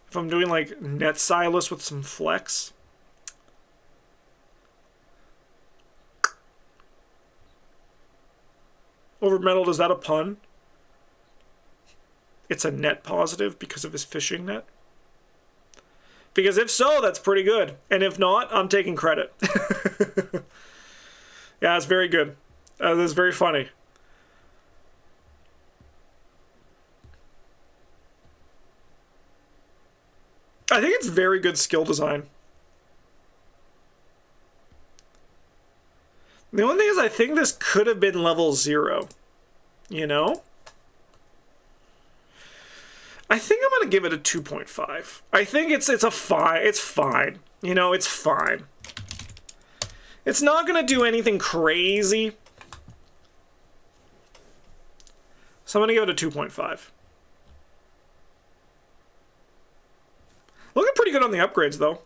If I'm doing, like, Net Silas with some Flex. Over metal, is that a pun? It's a net positive because of his fishing net? Because if so, that's pretty good. And if not, I'm taking credit. Yeah, it's very good. That's very funny. I think it's very good skill design. The only thing is I think this could have been level 0. You know? I think I'm going to give it a 2.5. I think it's a fine. It's fine. You know, it's fine. It's not going to do anything crazy. So I'm going to give it a 2.5. Looking pretty good on the upgrades, though.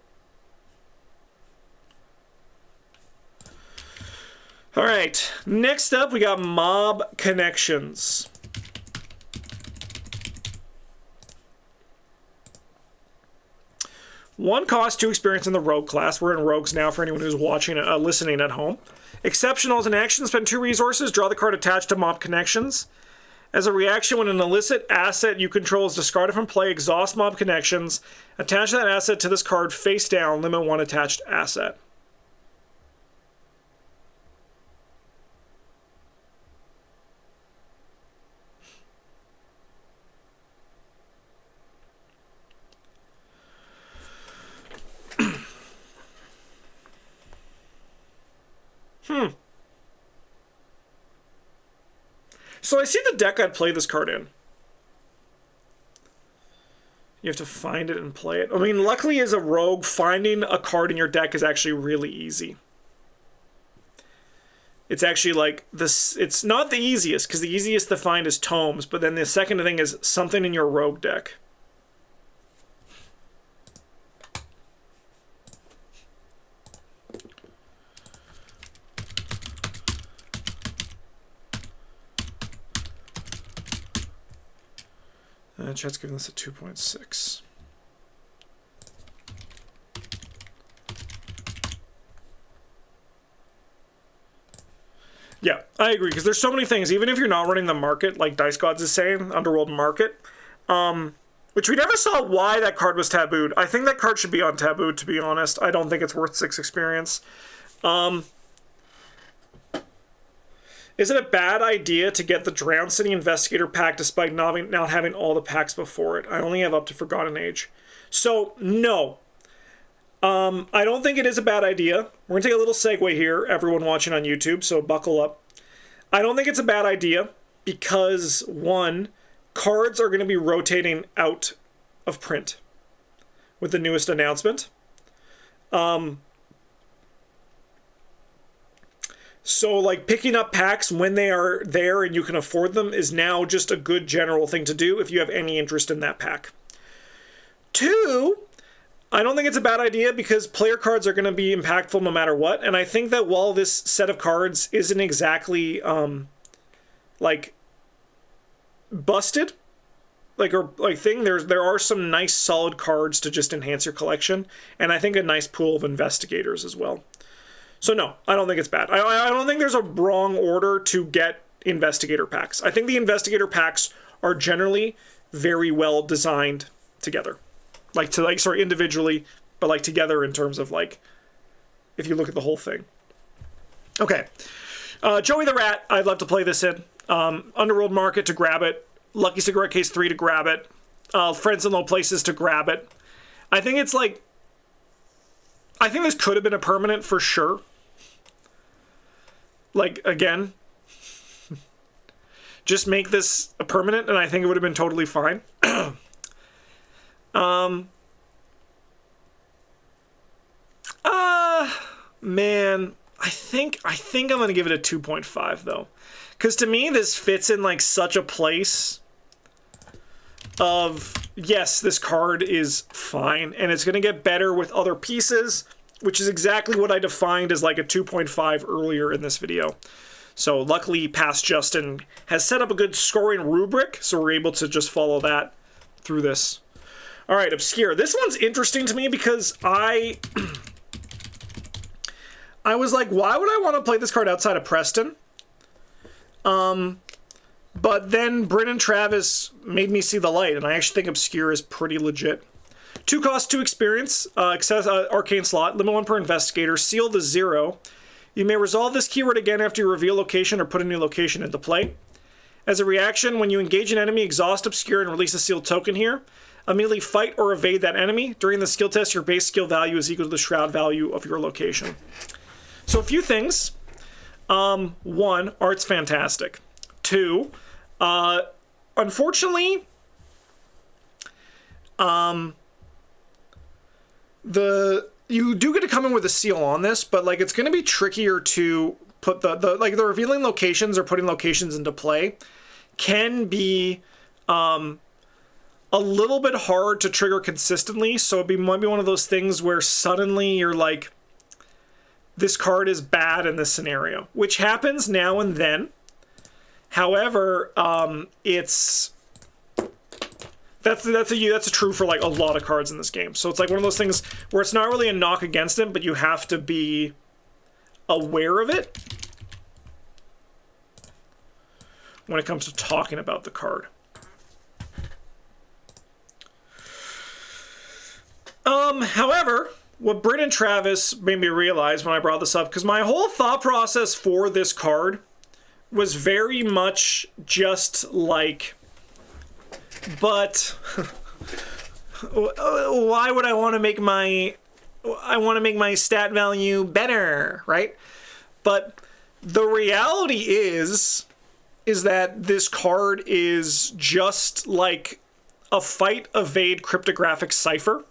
All right. Next up, we got Mob Connections. One cost, 2 experience in the Rogue class. We're in Rogues now for anyone who's watching, listening at home. Exceptionals in action. Spend 2 resources. Draw the card attached to Mob Connections. As a reaction, when an illicit asset you control is discarded from play, exhaust Mob Connections. Attach that asset to this card face down. Limit 1 attached asset. So I see the deck I'd play this card in. You have to find it and play it. I mean, luckily as a rogue, finding a card in your deck is actually really easy. It's actually like this. It's not the easiest, because the easiest to find is tomes, but then the second thing is something in your rogue deck. Chat's giving this a 2.6. Yeah, I agree, because there's so many things, even if you're not running the market, like Dice Gods is saying, Underworld Market, which we never saw why that card was tabooed. I think that card should be on tabooed, to be honest. I don't think it's worth 6 experience. Is it a bad idea to get the Drowned City Investigator pack despite not having all the packs before it? I only have up to Forgotten Age. So, no. I don't think it is a bad idea. We're going to take a little segue here, everyone watching on YouTube, so buckle up. I don't think it's a bad idea because, one, cards are going to be rotating out of print with the newest announcement. So, like, picking up packs when they are there and you can afford them is now just a good general thing to do if you have any interest in that pack. 2, I don't think it's a bad idea because player cards are going to be impactful no matter what. And I think that while this set of cards isn't exactly, like, busted, there are some nice solid cards to just enhance your collection. And I think a nice pool of investigators as well. So no, I don't think it's bad. I don't think there's a wrong order to get investigator packs. I think the investigator packs are generally very well designed together. Individually, but like together in terms of like, if you look at the whole thing. Okay. Joey the Rat, I'd love to play this in. Underworld Market to grab it. Lucky Cigarette Case 3 to grab it. Friends in Low Places to grab it. I think it's like, I think this could have been a permanent for sure. Like, again, just make this a permanent and I think it would have been totally fine. Man, I think I'm going to give it a 2.5 though. Because to me, this fits in like such a place of, yes, this card is fine and it's going to get better with other pieces, which is exactly what I defined as like a 2.5 earlier in this video. So luckily, Past Justin has set up a good scoring rubric, so we're able to just follow that through this. All right, Obscure. This one's interesting to me because I was like, why would I want to play this card outside of Preston? But then Bryn and Travis made me see the light, and I actually think Obscure is pretty legit. 2 cost, 2 experience, access Arcane slot, limit 1 per investigator, seal the 0. You may resolve this keyword again after you reveal location or put a new location into play. As a reaction, when you engage an enemy, exhaust Obscure and release a sealed token here. Immediately fight or evade that enemy. During the skill test, your base skill value is equal to the shroud value of your location. So a few things. 1, art's fantastic. 2, unfortunately, you do get to come in with a seal on this, but like it's going to be trickier to put the revealing locations or putting locations into play can be a little bit hard to trigger consistently. So might be one of those things where suddenly you're like, this card is bad in this scenario, which happens now and then. However, that's true for like a lot of cards in this game. So it's like one of those things where it's not really a knock against it, but you have to be aware of it when it comes to talking about the card. However, what Bryn and Travis made me realize when I brought this up, because my whole thought process for this card was very much just like, but why would I want to make my stat value better, right? But the reality is that this card is just like a fight, evade, cryptographic cipher.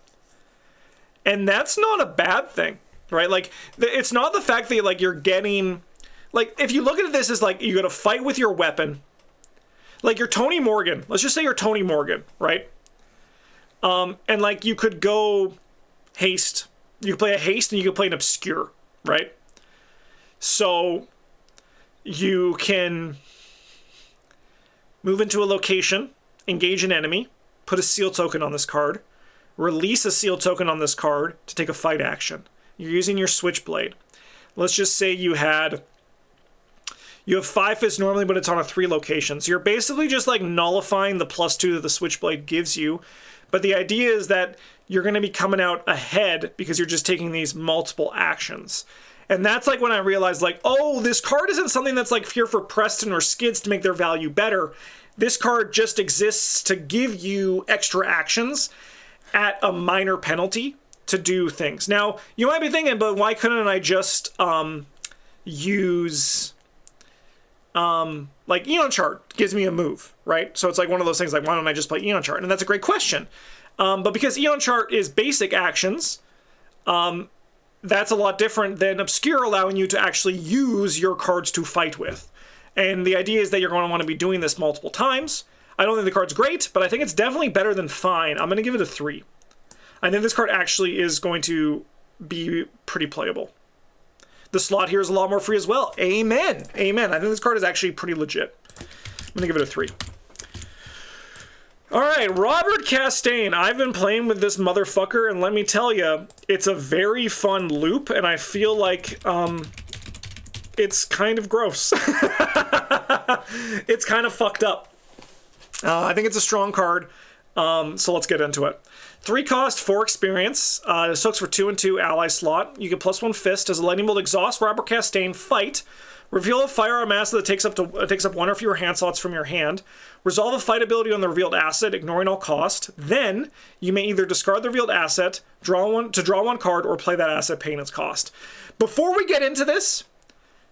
And that's not a bad thing, right? Like, it's not the fact that like you're getting, like, if you look at this as like you got to fight with your weapon, like you're Tony Morgan. Let's just say you're Tony Morgan, right? And like you could go haste. You could play a haste and you could play an obscure, right? So you can move into a location, engage an enemy, put a seal token on this card, release a seal token on this card to take a fight action. You're using your Switchblade. Let's just say you have 5 fists normally, but it's on a 3 location. So you're basically just like nullifying the +2 that the Switchblade gives you. But the idea is that you're going to be coming out ahead because you're just taking these multiple actions. And that's like when I realized like, oh, this card isn't something that's like here for Preston or Skids to make their value better. This card just exists to give you extra actions at a minor penalty to do things. Now, you might be thinking, but why couldn't I just use like Eon Chart gives me a move, right? So it's like one of those things like, why don't I just play Eon Chart? And that's a great question. But because Eon Chart is basic actions, that's a lot different than Obscure, allowing you to actually use your cards to fight with. And the idea is that you're going to want to be doing this multiple times. I don't think the card's great, but I think it's definitely better than fine. I'm going to give it a 3. I think this card actually is going to be pretty playable. The slot here is a lot more free as well. Amen. Amen. I think this card is actually pretty legit. I'm going to give it a 3. All right, Robert Castaigne. I've been playing with this motherfucker, and let me tell you, it's a very fun loop, and I feel like it's kind of gross. It's kind of fucked up. I think it's a strong card, so let's get into it. 3 cost, 4 experience. This hooks for 2 and 2 ally slot. You get +1 fist. As a lightning bolt exhausts, Robert Castaigne, fight. Reveal a firearm asset that takes up 1 or fewer hand slots from your hand. Resolve a fight ability on the revealed asset, ignoring all cost. Then you may either discard the revealed asset, draw one card, or play that asset, paying its cost. Before we get into this,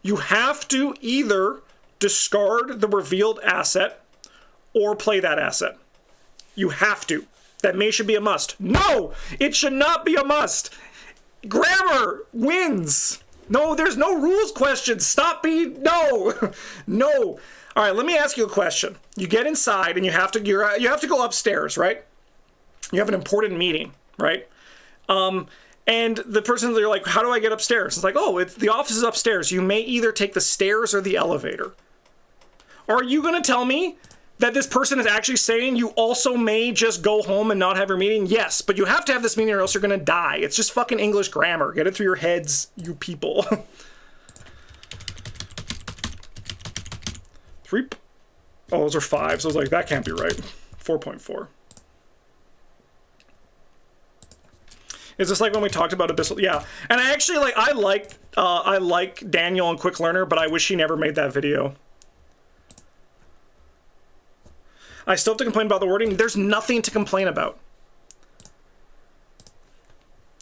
you have to either discard the revealed asset or play that asset. You have to. That should be a must. No! It should not be a must! Grammar wins! No, there's no rules question. Stop being... No! No! Alright, let me ask you a question. You get inside and you have to go upstairs, right? You have an important meeting, right? And the person, they're like, how do I get upstairs? It's like, oh, the office is upstairs. You may either take the stairs or the elevator. Are you going to tell me that this person is actually saying you also may just go home and not have your meeting? Yes, but you have to have this meeting or else you're going to die. It's just fucking English grammar. Get it through your heads, you people. 3 Oh, those are 5s. So I was like, that can't be right. 4.4. Is this like when we talked about Abyssal? Yeah. And I actually like, I like Daniel and Quick Learner, but I wish he never made that video. I still have to complain about the wording. There's nothing to complain about.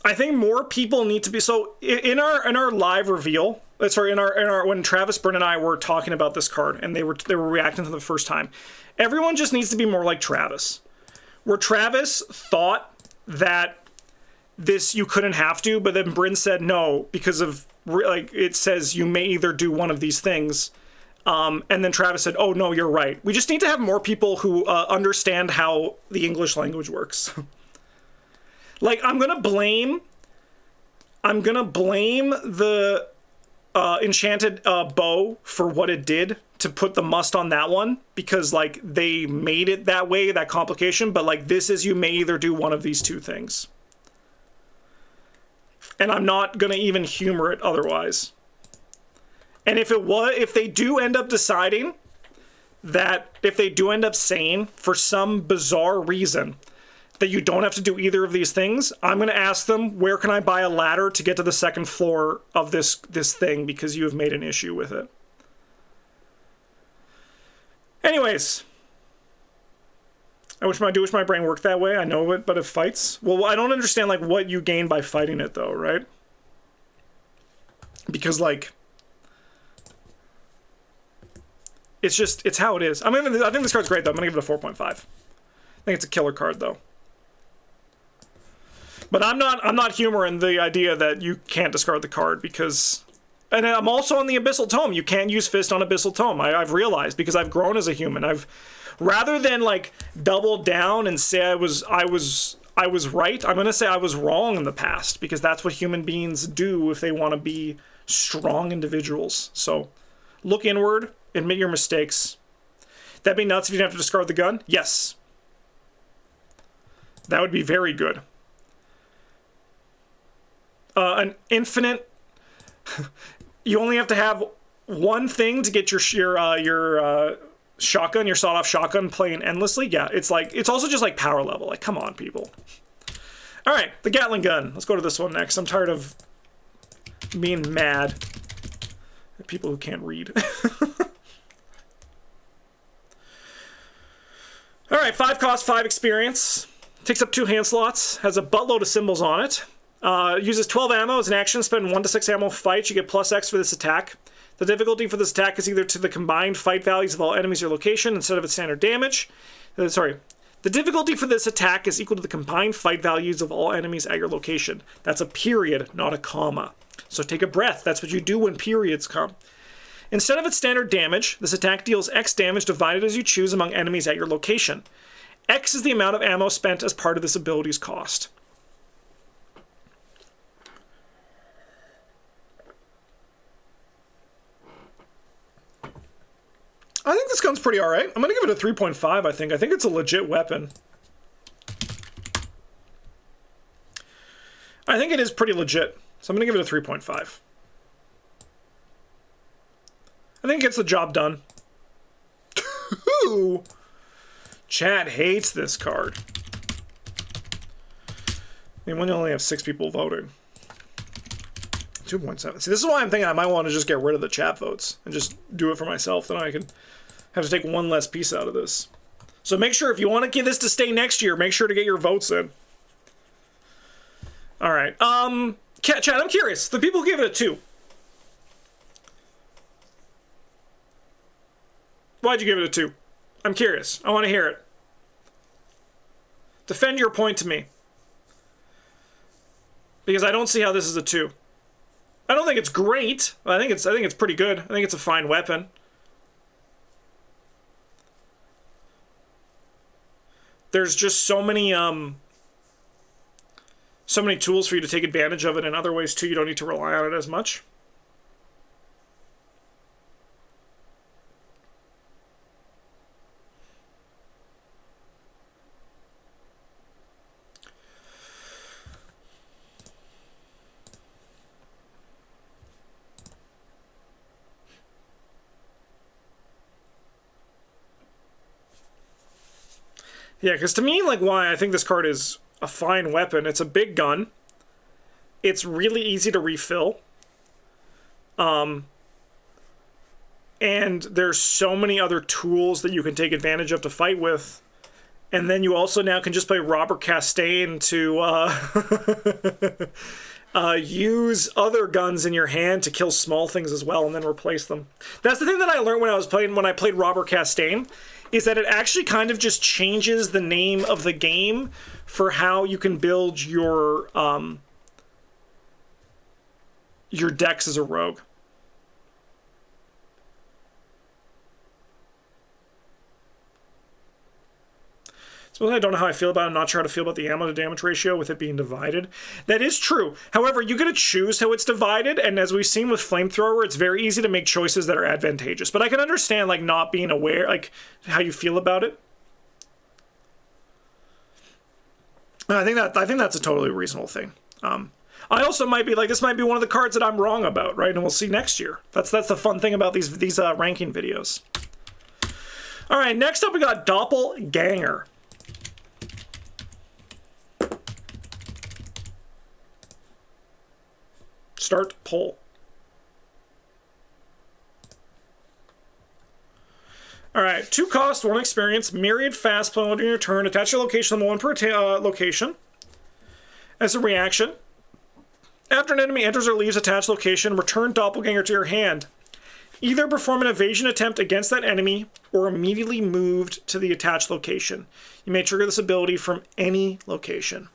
I think more people need to be, so in our live reveal, sorry, in our when Travis, Bryn, and I were talking about this card and they were reacting to the first time, everyone just needs to be more like Travis. Where Travis thought that this you couldn't have to, but then Bryn said no because of like it says you may either do one of these things. And then Travis said, oh no, you're right. We just need to have more people who understand how the English language works. Like, I'm gonna blame the enchanted bow for what it did to put the must on that one, because like they made it that way, that complication, but like this is you may either do one of these two things. And I'm not gonna even humor it otherwise. And if they do end up deciding that, if they do end up saying for some bizarre reason that you don't have to do either of these things, I'm going to ask them, where can I buy a ladder to get to the second floor of this thing because you have made an issue with it. Anyways, I wish my brain worked that way. I know it, but it fights. Well, I don't understand like what you gain by fighting it though, right? Because like it's how it is. I mean, I think this card's great though. I'm gonna give it a 4.5. I think it's a killer card though. But I'm not humoring the idea that you can't discard the card because, and I'm also on the Abyssal Tome. You can't use Fist on Abyssal Tome. I've realized because I've grown as a human. Rather than like double down and say I was right, I'm gonna say I was wrong in the past because that's what human beings do if they want to be strong individuals. So look inward, admit your mistakes. That'd be nuts if you didn't have to discard the gun. Yes, that would be very good. An infinite. You only have to have one thing to get your shotgun, your sawed-off shotgun, playing endlessly. Yeah, it's also just like power level. Like, come on, people. All right, the Gatling gun. Let's go to this one next. I'm tired of being mad at people who can't read. All right, 5 cost, 5 experience. Takes up 2 hand slots. Has a buttload of symbols on it. Uses 12 ammo as an action. Spend 1 to 6 ammo fight. You get +X for this attack. The difficulty for this attack is either to the combined fight values of all enemies or location instead of its standard damage. The difficulty for this attack is equal to the combined fight values of all enemies at your location. That's a period, not a comma. So take a breath. That's what you do when periods come. Instead of its standard damage, this attack deals X damage divided as you choose among enemies at your location. X is the amount of ammo spent as part of this ability's cost. I think this gun's pretty alright. I'm going to give it a 3.5, I think. I think it's a legit weapon. I think it is pretty legit. So I'm going to give it a 3.5. I think it gets the job done. Chat hates this card. I mean, when you only have 6 people voting. 2.7. See, this is why I'm thinking I might want to just get rid of the chat votes and just do it for myself. Then I can have to take one less piece out of this. So make sure, if you want to get this to stay next year, make sure to get your votes in. All right. Chat, I'm curious. The people who gave it a 2. Why'd you give it a 2? I'm curious. I want to hear it. Defend your point to me. Because I don't see how this is a 2. I don't think it's great. I think it's pretty good. I think it's a fine weapon. There's just so many tools for you to take advantage of it in other ways too. You don't need to rely on it as much. Yeah, because to me, like, why I think this card is a fine weapon. It's a big gun. It's really easy to refill. And there's so many other tools that you can take advantage of to fight with. And then you also now can just play Robert Castaigne to use other guns in your hand to kill small things as well, and then replace them. That's the thing that I learned when I played Robert Castaigne, is that it actually kind of just changes the name of the game for how you can build your decks as a rogue. So I don't know how I feel about it. I'm not sure how to feel about the ammo to damage ratio with it being divided. That is true. However, you get to choose how it's divided, and as we've seen with Flamethrower, it's very easy to make choices that are advantageous. But I can understand, like, not being aware, like, how you feel about it. I think that's a totally reasonable thing. I also might be like, this might be one of the cards that I'm wrong about, right? And we'll see next year. That's the fun thing about these ranking videos. All right, next up we got Doppelganger. Start poll. All right, 2 cost, 1 experience, myriad fast play on your turn, attach your location to 1 per location. As a reaction, after an enemy enters or leaves attached location, return Doppelganger to your hand. Either perform an evasion attempt against that enemy or immediately moved to the attached location. You may trigger this ability from any location.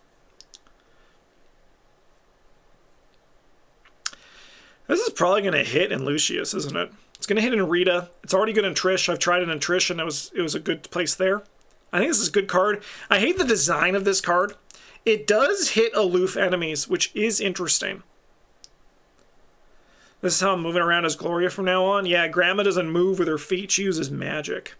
This is probably going to hit in Lucius, isn't it? It's going to hit in Rita. It's already good in Trish. I've tried it in Trish, and it was a good place there. I think this is a good card. I hate the design of this card. It does hit aloof enemies, which is interesting. This is how I'm moving around as Gloria from now on. Yeah, Grandma doesn't move with her feet. She uses magic.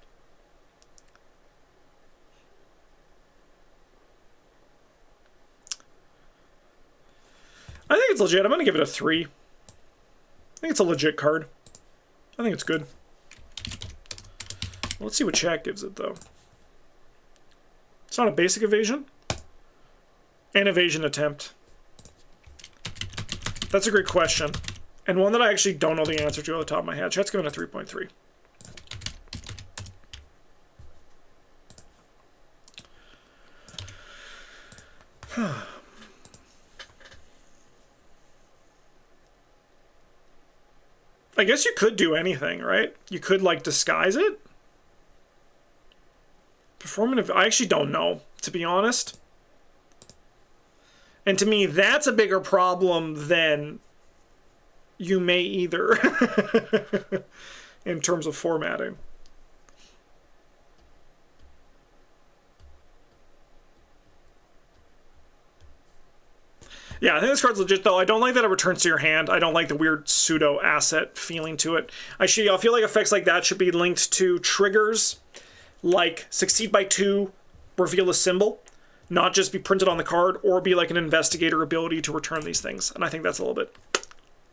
I think it's legit. I'm going to give it a 3. I think it's a legit card. I think it's good. Let's see what chat gives it, though. It's not a basic evasion. An evasion attempt. That's a great question. And one that I actually don't know the answer to on the top of my head. Chat's giving it a 3.3. I guess you could do anything, right? You could, like, disguise it? Performative, I actually don't know, to be honest. And to me, that's a bigger problem than you may either in terms of formatting. Yeah, I think this card's legit, though. I don't like that it returns to your hand. I don't like the weird pseudo-asset feeling to it. I feel like effects like that should be linked to triggers, like succeed by 2, reveal a symbol, not just be printed on the card, or be like an investigator ability to return these things. And I think that's a little bit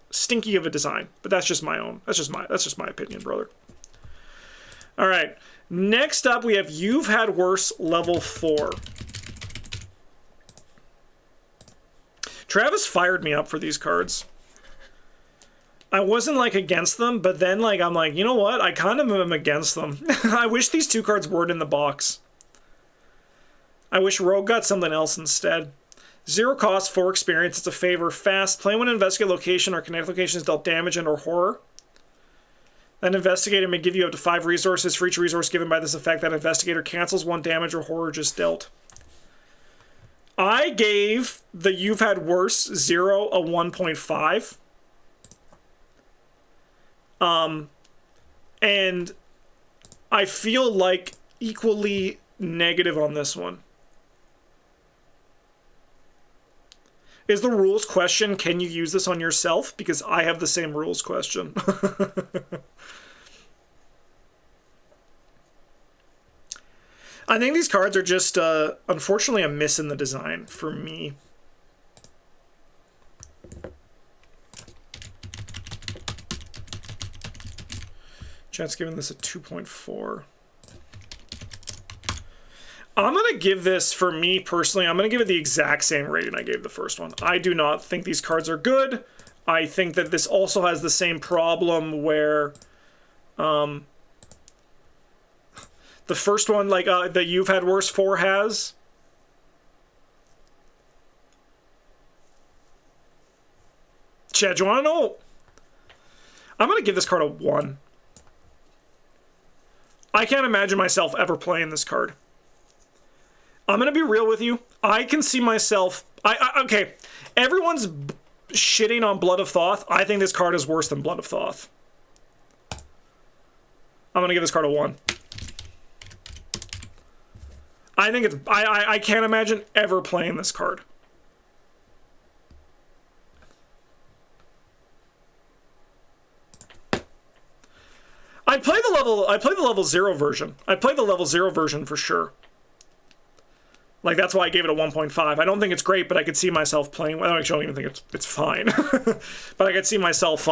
stinky of a design, but that's just my own. That's just my opinion, brother. All right, next up we have You've Had Worse, level 4. Travis fired me up for these cards. I wasn't, like, against them, but then, like, I'm like, you know what? I kind of am against them. I wish these 2 cards weren't in the box. I wish Rogue got something else instead. 0 cost, 4 experience. It's a favor. Fast. Play when investigate location or connect location is dealt damage and or horror. That investigator may give you up to 5 resources. For each resource given by this effect, that investigator cancels 1 damage or horror just dealt. I gave the You've Had Worse 0 a 1.5. And I feel like equally negative on this one. Is the rules question, can you use this on yourself? Because I have the same rules question. I think these cards are just, unfortunately, a miss in the design for me. Chat's giving this a 2.4. I'm going to give this, for me personally, I'm going to give it the exact same rating I gave the first one. I do not think these cards are good. I think that this also has the same problem where the first one, like, that You've Had Worse for has. Chad, do you want to know? I'm going to give this card a 1. I can't imagine myself ever playing this card. I'm going to be real with you. I can see myself... okay, everyone's shitting on Blood of Thoth. I think this card is worse than Blood of Thoth. I'm going to give this card a 1. I think it's... I can't imagine ever playing this card. I play the level 0 version. I played the level 0 version for sure. Like, that's why I gave it a 1.5. I don't think it's great, but I could see myself playing... I don't even think it's fine. But I could see myself...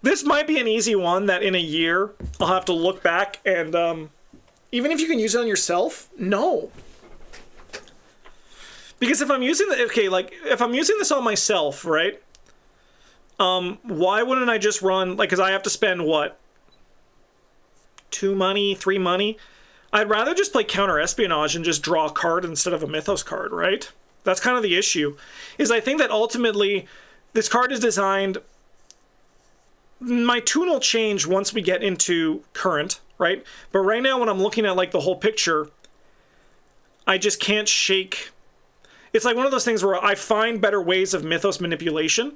This might be an easy one that in a year, I'll have to look back and... even if you can use it on yourself, no. Because if I'm using... if I'm using this on myself, right? Why wouldn't I just run... Like, because I have to spend, what? 2 money? 3 money? I'd rather just play counter-espionage and just draw a card instead of a Mythos card, right? That's kind of the issue. Is I think that ultimately, this card is designed... My tune will change once we get into current, right? But right now, when I'm looking at, like, the whole picture, I just can't shake... It's like one of those things where I find better ways of Mythos manipulation.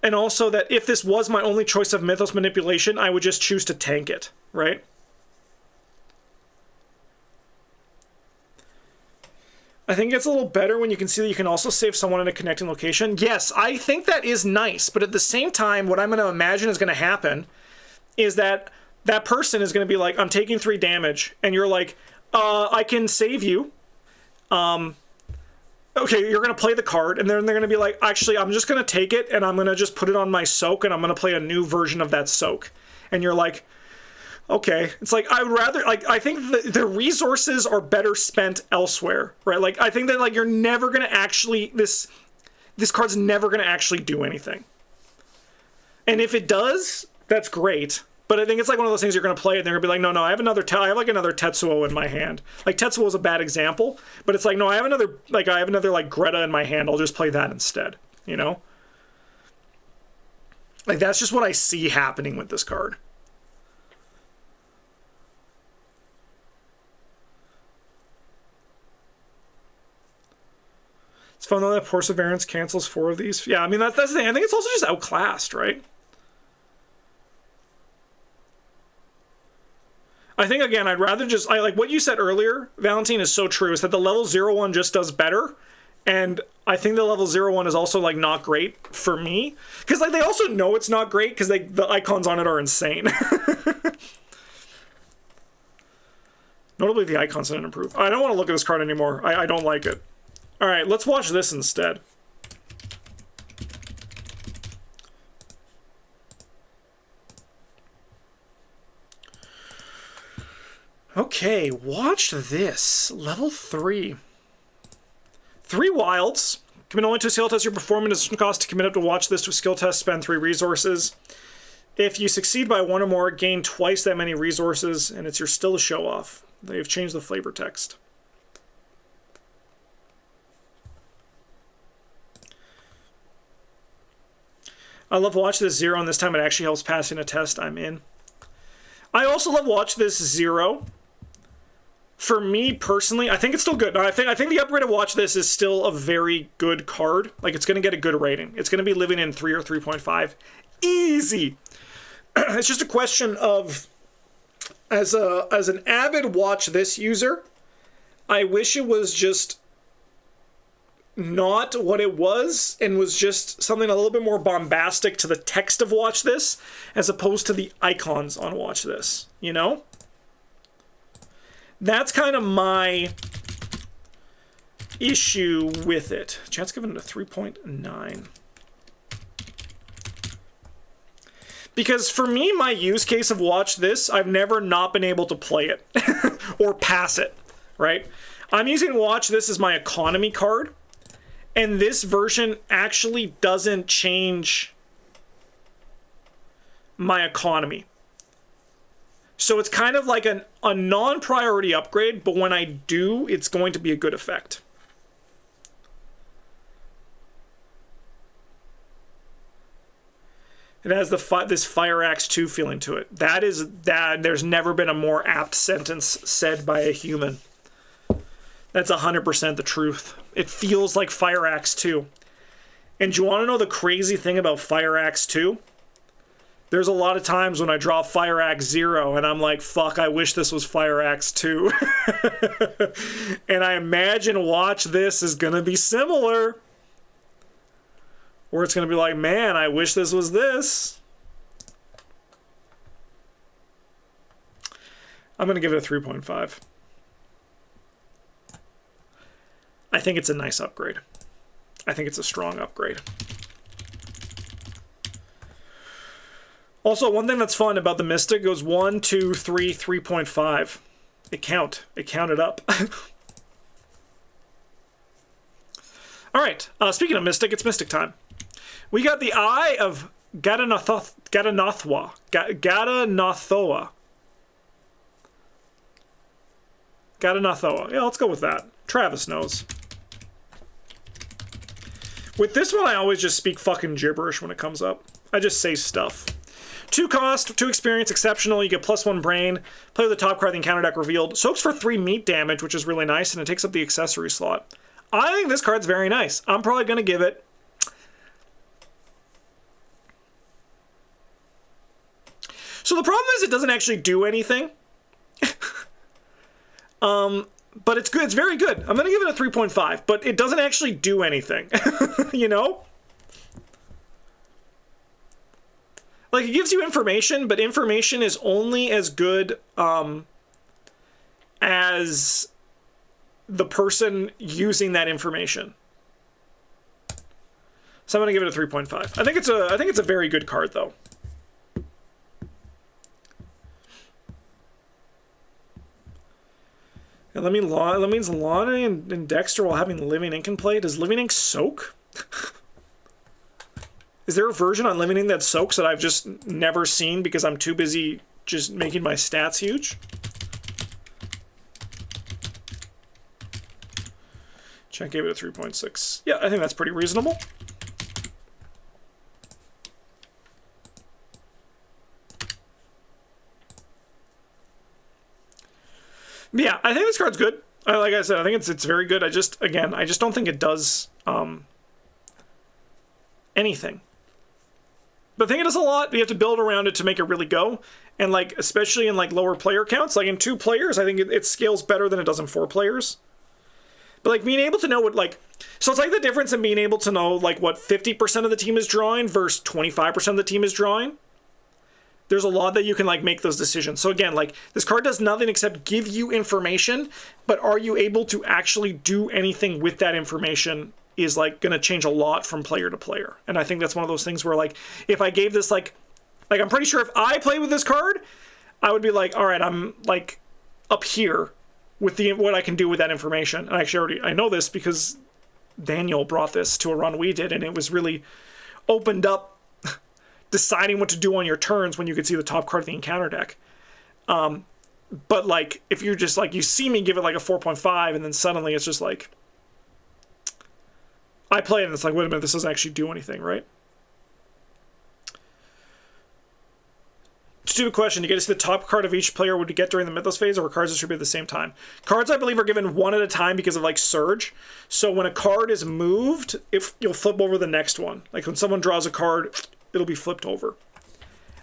And also that if this was my only choice of Mythos manipulation, I would just choose to tank it, right? I think it's a little better when you can see that you can also save someone in a connecting location. Yes, I think that is nice, but at the same time, what I'm going to imagine is going to happen is that that person is going to be like, I'm taking 3 damage, and you're like, I can save you. Okay, you're going to play the card, and then they're going to be like, actually, I'm just going to take it, and I'm going to just put it on my soak, and I'm going to play a new version of that soak. And you're like... Okay, it's like, I would rather, like, I think the resources are better spent elsewhere, right? Like, I think that, like, you're never going to actually, this card's never going to actually do anything. And if it does, that's great. But I think it's like one of those things you're going to play, and they're going to be like, no, I have another Tetsuo in my hand. Like, Tetsuo is a bad example, but it's like, no, I have another, like, Greta in my hand, I'll just play that instead, you know? Like, that's just what I see happening with this card. It's fun though that Perseverance cancels 4 of these. Yeah, I mean, that's the thing. I think it's also just outclassed, right? I think, again, I'd rather just... like what you said earlier, Valentine, is so true, is that the level 0 one just does better. And I think the level 0 one is also, like, not great for me. Because, like, they also know it's not great because the icons on it are insane. Notably, the icons didn't improve. I don't want to look at this card anymore. I don't like it. All right, let's watch this instead. Okay, watch this. Level 3. 3 wilds. Commit only to a skill test. Your performance cost to commit up to watch this to a skill test. Spend 3 resources. If you succeed by 1 or more, gain twice that many resources, and it's your still to show off. They've changed the flavor text. I love Watch This 0, and this time it actually helps passing a test I'm in. I also love Watch This 0. For me, personally, I think it's still good. I think the upgrade of Watch This is still a very good card. Like, it's going to get a good rating. It's going to be living in 3 or 3.5. Easy! It's just a question of, as an avid Watch This user, I wish it was just... not what it was, and was just something a little bit more bombastic to the text of Watch This, as opposed to the icons on Watch This, you know? That's kind of my issue with it. Chat's giving it a 3.9. Because for me, my use case of watch this, I've never not been able to play it or pass it, right? I'm using watch this as my economy card, and this version actually doesn't change my economy. So it's kind of like a non-priority upgrade, but when I do, it's going to be a good effect. It has this Fire Axe 2 feeling to it. There's never been a more apt sentence said by a human. That's 100% the truth. It feels like Fire Axe 2. And do you want to know the crazy thing about Fire Axe 2? There's a lot of times when I draw Fire Axe 0 and I'm like, fuck, I wish this was Fire Axe 2. And I imagine watch this is going to be similar. Or it's going to be like, man, I wish this was this. I'm going to give it a 3.5. I think it's a nice upgrade. I think it's a strong upgrade. Also, one thing that's fun about the Mystic goes 1, 2, 3, 3.5. It counted up. All right. Speaking of Mystic, it's Mystic time. We got the Eye of Gadanathoa. Yeah, let's go with that. Travis knows. With this one, I always just speak fucking gibberish when it comes up. I just say stuff. 2 cost, 2 experience, exceptional. You get +1 brain. Play with the top card, the encounter deck revealed. Soaks for 3 meat damage, which is really nice, and it takes up the accessory slot. I think this card's very nice. I'm probably going to give it... So the problem is it doesn't actually do anything. But it's good. It's very good. I'm going to give it a 3.5, but it doesn't actually do anything. You know? Like, it gives you information, but information is only as good as the person using that information. So I'm going to give it a 3.5. I think it's a very good card, though. And that means Lonnie and Dexter while having Living Ink in play. Does Living Ink soak? Is there a version on Living Ink that soaks that I've just never seen because I'm too busy just making my stats huge? Check gave it a 3.6. Yeah, I think that's pretty reasonable. Yeah, I think this card's good. Like I said, I think it's very good. I just don't think it does anything. But I think it does a lot. You have to build around it to make it really go. And like, especially in like lower player counts, like in 2 players, I think it scales better than it does in 4 players. But like being able to know what like, so it's like the difference in being able to know like what 50% of the team is drawing versus 25% of the team is drawing. There's a lot that you can like make those decisions. So again, like this card does nothing except give you information, but are you able to actually do anything with that information is like going to change a lot from player to player. And I think that's one of those things where like, if I gave this like I'm pretty sure if I play with this card, I would be like, all right, I'm like up here with what I can do with that information. And actually I know this because Daniel brought this to a run we did, and it was really opened up deciding what to do on your turns when you could see the top card of the encounter deck. But like, if you're just like, you see me give it like a 4.5 and then suddenly it's just like, I play it and it's like, wait a minute, this doesn't actually do anything, right? Stupid question. You get to see the top card of each player would get during the Mythos phase, or were cards distributed at the same time? Cards, I believe, are given one at a time because of like Surge. So when a card is moved, if you'll flip over the next one. Like when someone draws a card, it'll be flipped over.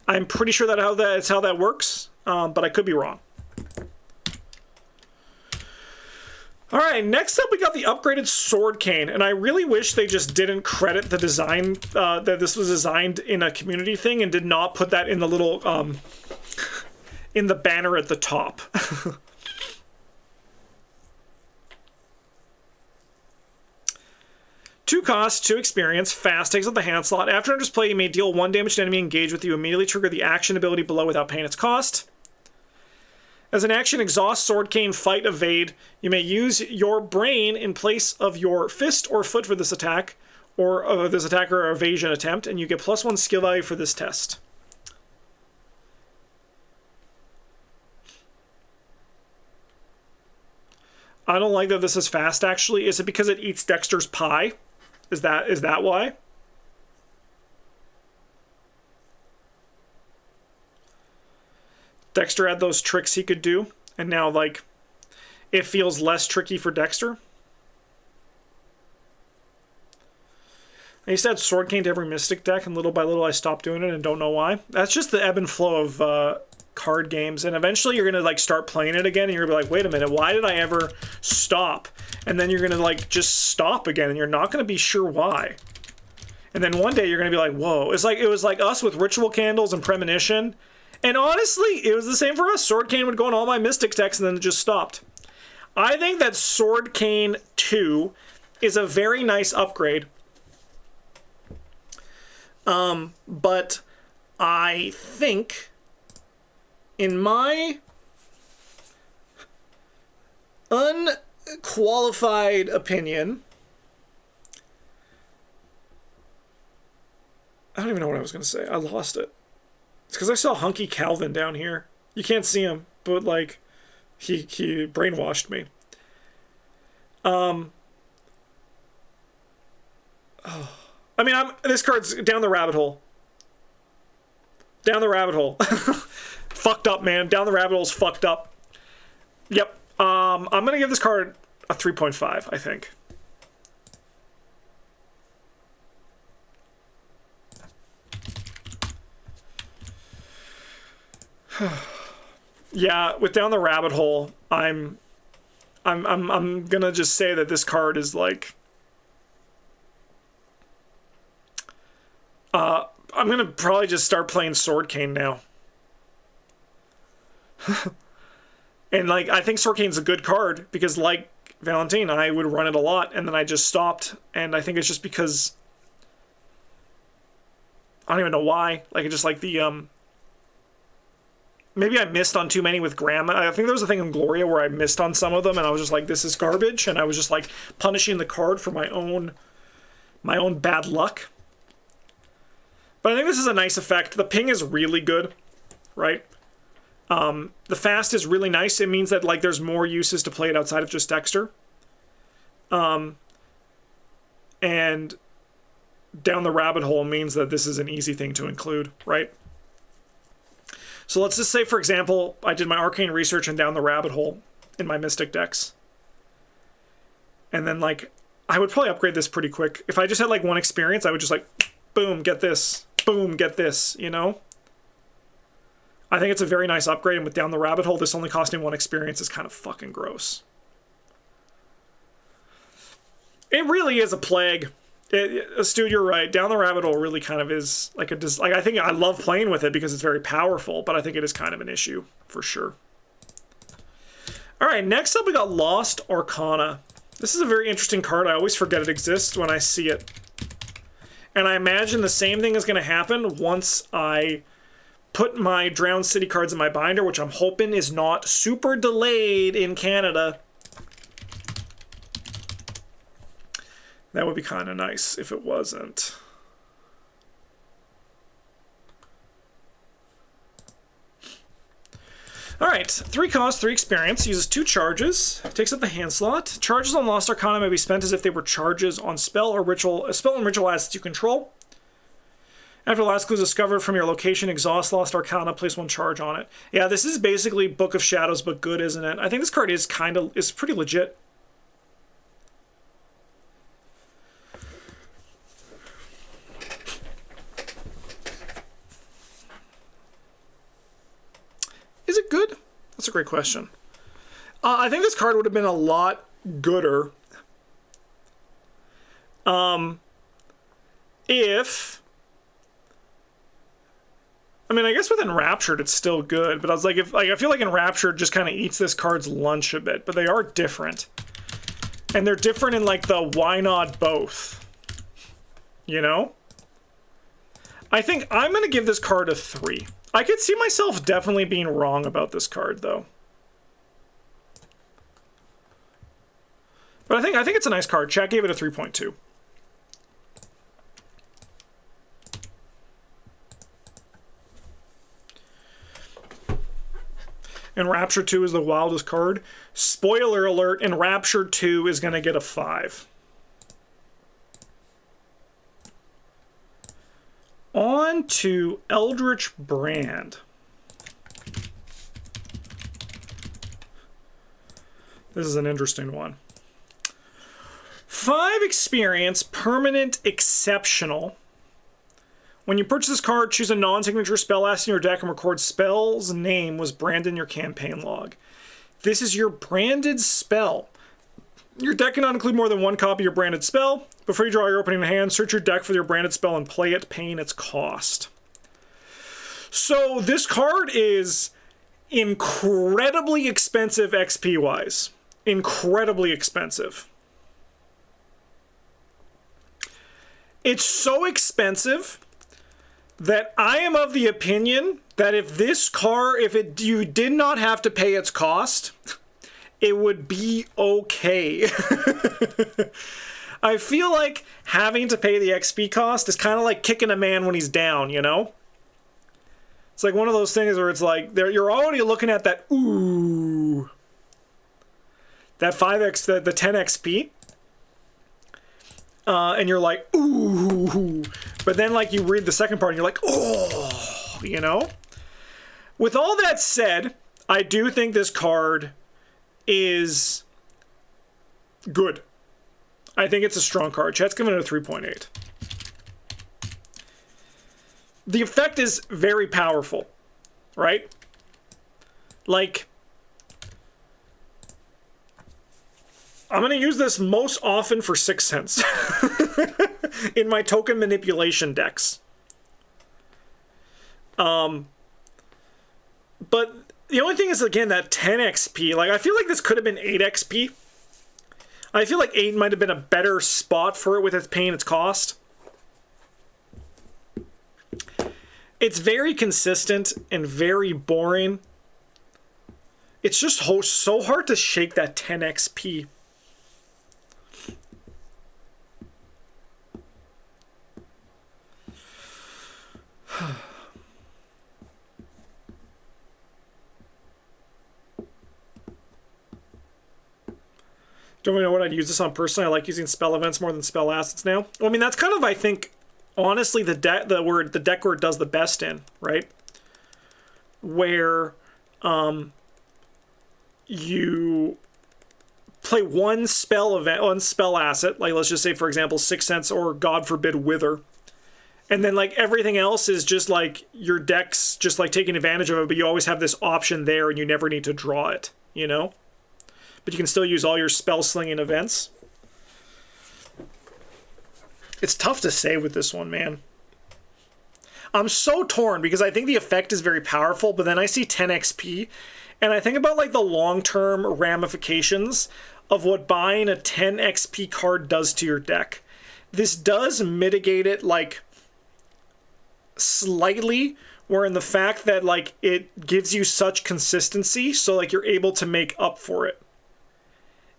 I'm pretty sure that's how that works, but I could be wrong. All right, next up we got the upgraded Sword Cane, and I really wish they just didn't credit the design, that this was designed in a community thing and did not put that in the little, in the banner at the top. 2 cost, 2 experience, fast, takes up the hand slot. After enters play, you may deal 1 damage to enemy engaged with you. Immediately trigger the action ability below without paying its cost. As an action, exhaust, sword, cane, fight, evade. You may use your brain in place of your fist or foot for this attack, or this attack or evasion attempt, and you get +1 skill value for this test. I don't like that this is fast, actually. Is it because it eats Dexter's pie? Is that why? Dexter had those tricks he could do, and now, like, it feels less tricky for Dexter. I used to add Sword Cane to every Mystic deck, and little by little I stopped doing it and don't know why. That's just the ebb and flow of card games, and eventually you're going to, like, start playing it again, and you're going to be like, wait a minute, why did I ever stop? And then you're going to, like, just stop again, and you're not going to be sure why. And then one day you're going to be like, whoa. It was like us with Ritual Candles and Premonition. And honestly, it was the same for us. Sword Cane would go in all my Mystic decks, and then it just stopped. I think that Sword Cane 2 is a very nice upgrade. But I think, in my unqualified opinion, I don't even know what I was going to say. I lost it. It's because I saw Hunky Calvin down here. You can't see him, but, like, he brainwashed me. Oh. I mean, this card's down the rabbit hole. Down the rabbit hole. Fucked up, man. Down the rabbit hole's fucked up. Yep. I'm going to give this card a 3.5, I think. Yeah, with Down the Rabbit Hole, I'm gonna just say that this card is like I'm gonna probably just start playing Sword Cane now. And, like, I think Sword Cane's a good card because, like Valentine, I would run it a lot and then I just stopped, and I think it's just because I don't even know why. Like, it just, like, the maybe I missed on too many with Graham. I think there was a thing in Gloria where I missed on some of them, and I was just like, this is garbage, and I was just, like, punishing the card for my own bad luck. But I think this is a nice effect. The ping is really good, right? The fast is really nice. It means that, like, there's more uses to play it outside of just Dexter. And Down the Rabbit Hole means that this is an easy thing to include, right? So let's just say, for example, I did my Arcane research and Down the Rabbit Hole in my Mystic decks. And then, like, I would probably upgrade this pretty quick. If I just had, like, 1 experience, I would just, like, boom, get this. Boom, get this, you know? I think it's a very nice upgrade, and with Down the Rabbit Hole, this only costing 1 experience is kind of fucking gross. It really is a plague. Stu, you're right. Down the Rabbit Hole really kind of is like a... Like, I think I love playing with it because it's very powerful, but I think it is kind of an issue, for sure. Alright, next up we got Lost Arcana. This is a very interesting card. I always forget it exists when I see it. And I imagine the same thing is going to happen once I put my Drowned City cards in my binder, which I'm hoping is not super delayed in Canada. That would be kind of nice if it wasn't. Alright, 3 cost, 3 experience, uses 2 charges, takes up the hand slot. Charges on Lost Arcana may be spent as if they were charges on spell or ritual, spell and ritual assets you control. After the last clue is discovered from your location, exhaust Lost Arcana, place 1 charge on it. Yeah, this is basically Book of Shadows, but good, isn't it? I think this card is pretty legit. Is it good? That's a great question. I think this card would have been a lot gooder if... I mean, I guess with Enraptured it's still good, but I was like, I feel like Enraptured just kind of eats this card's lunch a bit, but they are different. And they're different in, like, the why not both, you know? I think I'm going to give this card a 3. I could see myself definitely being wrong about this card, though. But I think it's a nice card. Chat gave it a 3.2. Enraptured 2 is the wildest card. Spoiler alert, Enraptured 2 is going to get a 5. On to Eldritch Brand. This is an interesting one. 5 experience, permanent, exceptional. When you purchase this card, choose a non-signature spell asset in your deck and record spell's name was branded in your campaign log. This is your branded spell. Your deck cannot include more than 1 copy of your branded spell. Before you draw your opening hand, search your deck for your branded spell and play it, paying its cost. So this card is incredibly expensive XP-wise. Incredibly expensive. It's so expensive that I am of the opinion that if this card, you did not have to pay its cost, it would be okay. I feel like having to pay the XP cost is kind of like kicking a man when he's down, you know? It's like one of those things where it's like, you're already looking at that, ooh, that 5x, the 10 XP. And you're like, ooh. But then, like, you read the second part and you're like, oh, you know? With all that said, I do think this card is good. I think it's a strong card. Chat's giving it a 3.8. The effect is very powerful, right? Like, I'm going to use this most often for 6 cents in my token manipulation decks. But the only thing is, again, that 10 XP. Like, I feel like this could have been 8 XP. I feel like 8 might have been a better spot for it with its paying its cost. It's very consistent and very boring. It's just so hard to shake that 10 XP. Don't really know what I'd use this on personally. I like using spell events more than spell assets now. Well, I mean, that's kind of, I think, honestly, the deck where it does the best in, right? Where you play one spell event, one spell asset, like let's just say, for example, 6 cents or God forbid Wither. And then, like, everything else is just, like, your deck's just, like, taking advantage of it, but you always have this option there and you never need to draw it, you know? But you can still use all your spell slinging events. It's tough to say with this one, man. I'm so torn because I think the effect is very powerful, but then I see 10 XP, and I think about, like, the long-term ramifications of what buying a 10 XP card does to your deck. This does mitigate it, like, slightly, where in the fact that, like, it gives you such consistency, so, like, you're able to make up for it.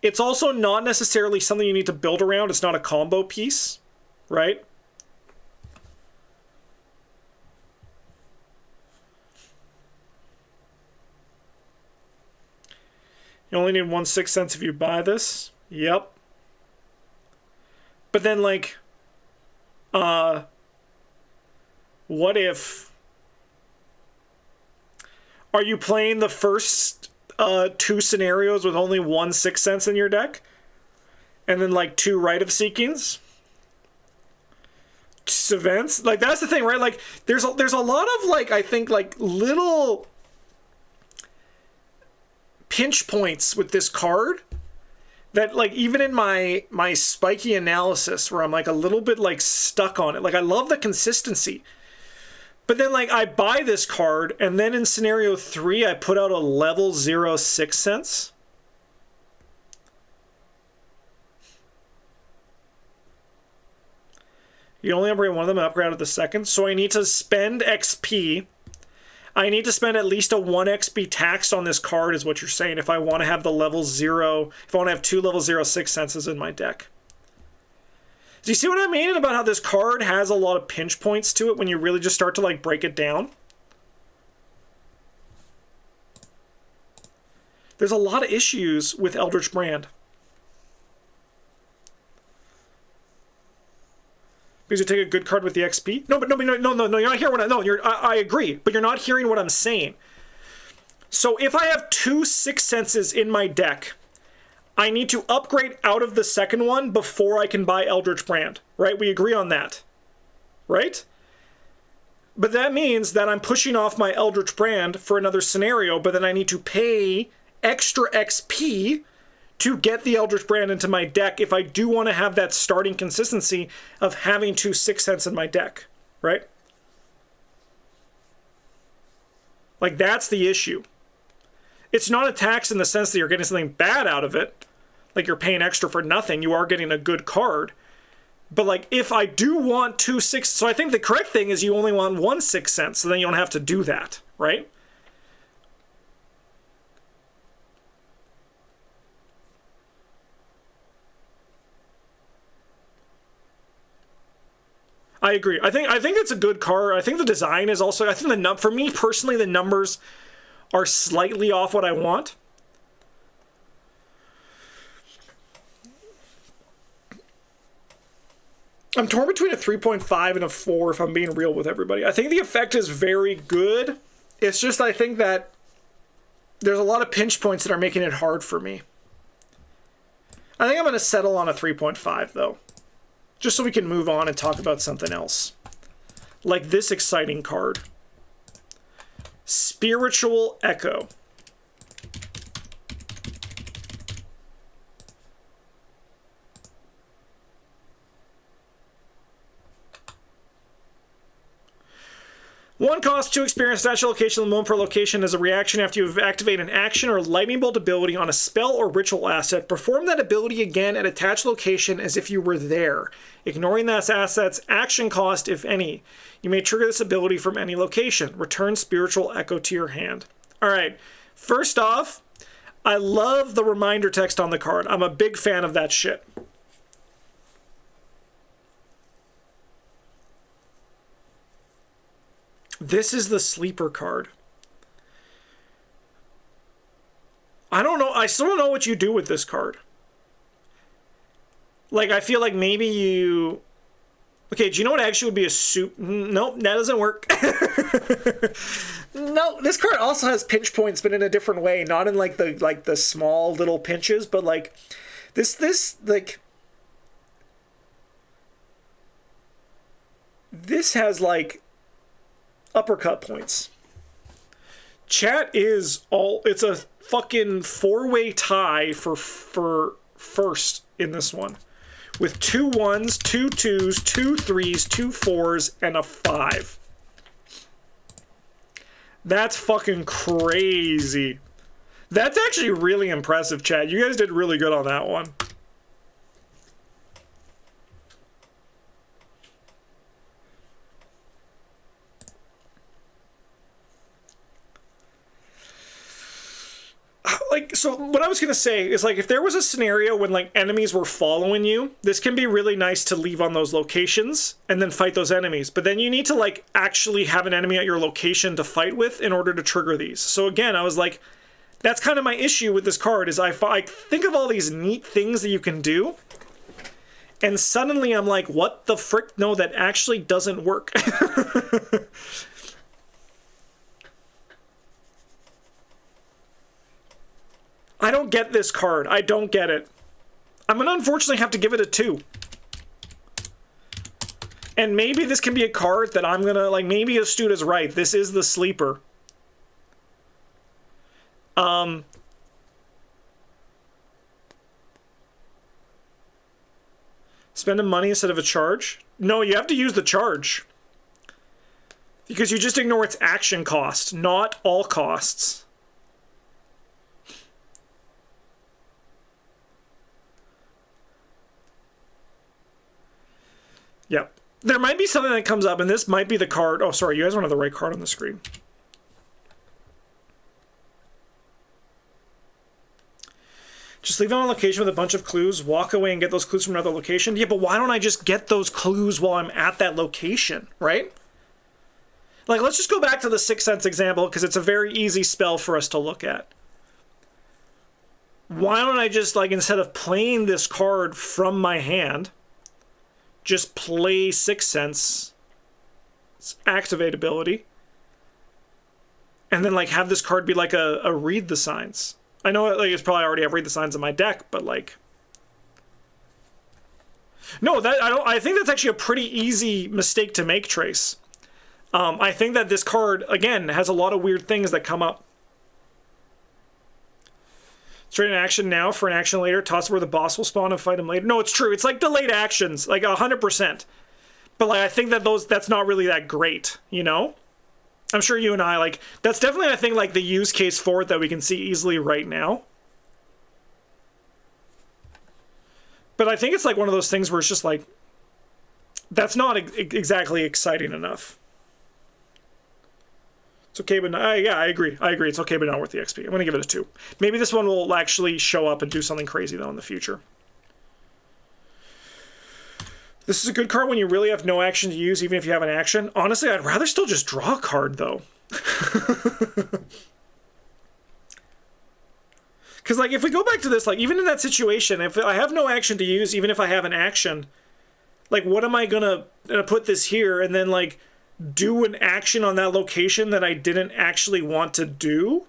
It's also not necessarily something you need to build around. It's not a combo piece, right? You only need 1 6 cents if you buy this. Yep. But then, like, what if... Are you playing the first 2 scenarios with only 1 6 cents in your deck? And then, like, 2 Rite of Seekings? Events? Like, that's the thing, right? Like, there's a lot of, like, I think, like, little pinch points with this card that, like, even in my spiky analysis where I'm, like, a little bit, like, stuck on it. Like, I love the consistency. But then, like, I buy this card, and then in scenario 3, I put out a level 0 6 cents. You only upgrade one of them and upgrade out of the second. So I need to spend XP. I need to spend at least a 1 XP tax on this card, is what you're saying, if I want to have the level 0, if I want to have 2 level 0 6 senses in my deck. Do you see what I mean about how this card has a lot of pinch points to it when you really just start to, like, break it down? There's a lot of issues with Eldritch Brand. Because you take a good card with the XP? No, you're not hearing what I agree, but you're not hearing what I'm saying. So if I have 2 6 senses in my deck, I need to upgrade out of the second one before I can buy Eldritch Brand, right? We agree on that, right? But that means that I'm pushing off my Eldritch Brand for another scenario, but then I need to pay extra XP to get the Eldritch Brand into my deck if I do want to have that starting consistency of having 2 6 cents in my deck, right? Like, that's the issue. It's not a tax in the sense that you're getting something bad out of it, like you're paying extra for nothing. You are getting a good card. But, like, if I do want 2 6... So I think the correct thing is you only want 1 6 cents, so then you don't have to do that, right? I agree. I think it's a good card. I think the design is also... I think for me personally, the numbers are slightly off what I want. I'm torn between a 3.5 and a 4 if I'm being real with everybody. I think the effect is very good. It's just I think that there's a lot of pinch points that are making it hard for me. I think I'm going to settle on a 3.5 though. Just so we can move on and talk about something else. Like this exciting card. Spiritual Echo. One cost, 2 experience, natural location, the moment per location as a reaction after you activate an action or lightning bolt ability on a spell or ritual asset. Perform that ability again at attached location as if you were there, ignoring that asset's action cost, if any. You may trigger this ability from any location. Return Spiritual Echo to your hand. Alright, first off, I love the reminder text on the card. I'm a big fan of that shit. This is the sleeper card. I don't know. I still don't know what you do with this card. Like, I feel like maybe you... Okay, do you know what actually would be a soup? Nope, that doesn't work. No, this card also has pinch points, but in a different way. Not in, like, the small little pinches, but, like... This has, like... uppercut points. Chat is all... It's a fucking 4-way tie for first in this one. With 2 1s, 2 2s, 2 3s, 2 4s, and a 5. That's fucking crazy. That's actually really impressive, chat. You guys did really good on that one. Like, so what I was going to say is, like, if there was a scenario when, like, enemies were following you, this can be really nice to leave on those locations and then fight those enemies. But then you need to, like, actually have an enemy at your location to fight with in order to trigger these. So again, I was like, that's kind of my issue with this card is I think of all these neat things that you can do. And suddenly I'm like, what the frick? No, that actually doesn't work. I don't get this card. I don't get it. I'm going to unfortunately have to give it a 2. And maybe this can be a card that I'm going to, like, maybe Astute is right. This is the sleeper. Spend a money instead of a charge? No, you have to use the charge. Because you just ignore its action cost, not all costs. Yep. There might be something that comes up, and this might be the card. Oh, sorry, you guys don't have the right card on the screen. Just leave it on location with a bunch of clues, walk away and get those clues from another location. Yeah, but why don't I just get those clues while I'm at that location, right? Like, let's just go back to the Sixth Sense example, because it's a very easy spell for us to look at. Why don't I just, like, instead of playing this card from my hand, just play Sixth Sense, activate ability, and then, like, have this card be like a read the signs. I know, like, it's probably already have read the signs in my deck, but, like, no, I think that's actually a pretty easy mistake to make, Trace. I think that this card, again, has a lot of weird things that come up. Straight an action now for an action later. Toss where the boss will spawn and fight him later. No, it's true. It's like delayed actions, like 100%. But, like, I think that that's not really that great, you know? I'm sure you and I, like, that's definitely, I think, like, the use case for it that we can see easily right now. But I think it's, like, one of those things where it's just, like, that's not exactly exciting enough. It's okay, but not, yeah, I agree. It's okay, but not worth the XP. I'm going to give it a 2. Maybe this one will actually show up and do something crazy, though, in the future. This is a good card when you really have no action to use, even if you have an action. Honestly, I'd rather still just draw a card, though. Because, like, if we go back to this, like, even in that situation, if I have no action to use, even if I have an action, like, what am I gonna put this here and then, like, do an action on that location that I didn't actually want to do?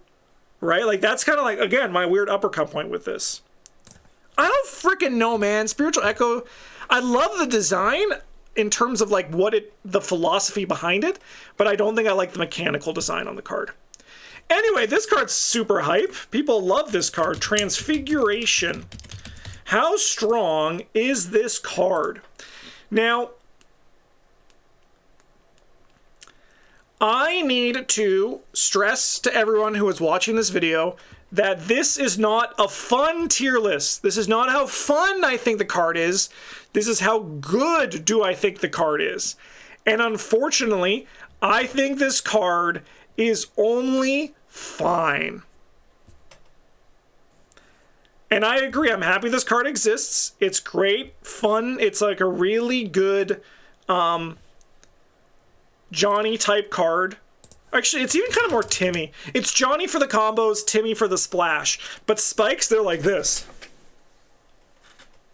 Right? Like, that's kind of, like, again, my weird uppercut point with this. I don't freaking know, man. Spiritual Echo, I love the design in terms of, like, the philosophy behind it, but I don't think I like the mechanical design on the card. Anyway, this card's super hype. People love this card. Transfiguration. How strong is this card? Now, I need to stress to everyone who is watching this video that this is not a fun tier list. This is not how fun I think the card is. This is how good do I think the card is. And unfortunately, I think this card is only fine. And I agree, I'm happy this card exists. It's great, fun. It's like a really good Johnny type card. Actually, it's even kind of more Timmy. It's Johnny for the combos, Timmy for the splash. But spikes, they're like this.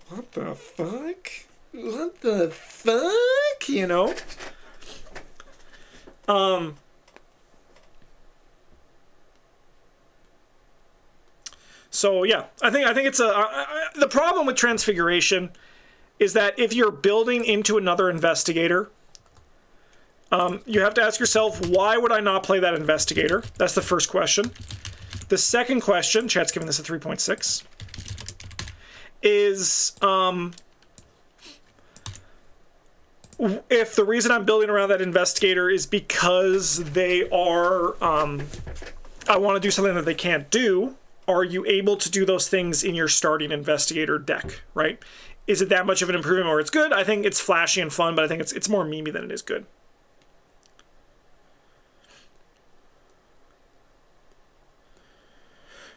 What the fuck? What the fuck? You know? So yeah, I think it's the problem with Transfiguration is that if you're building into another investigator, you have to ask yourself, why would I not play that investigator? That's the first question. The second question, chat's giving this a 3.6, is if the reason I'm building around that investigator is because they are, I want to do something that they can't do, are you able to do those things in your starting investigator deck, right? Is it that much of an improvement or it's good? I think it's flashy and fun, but I think it's more memey than it is good.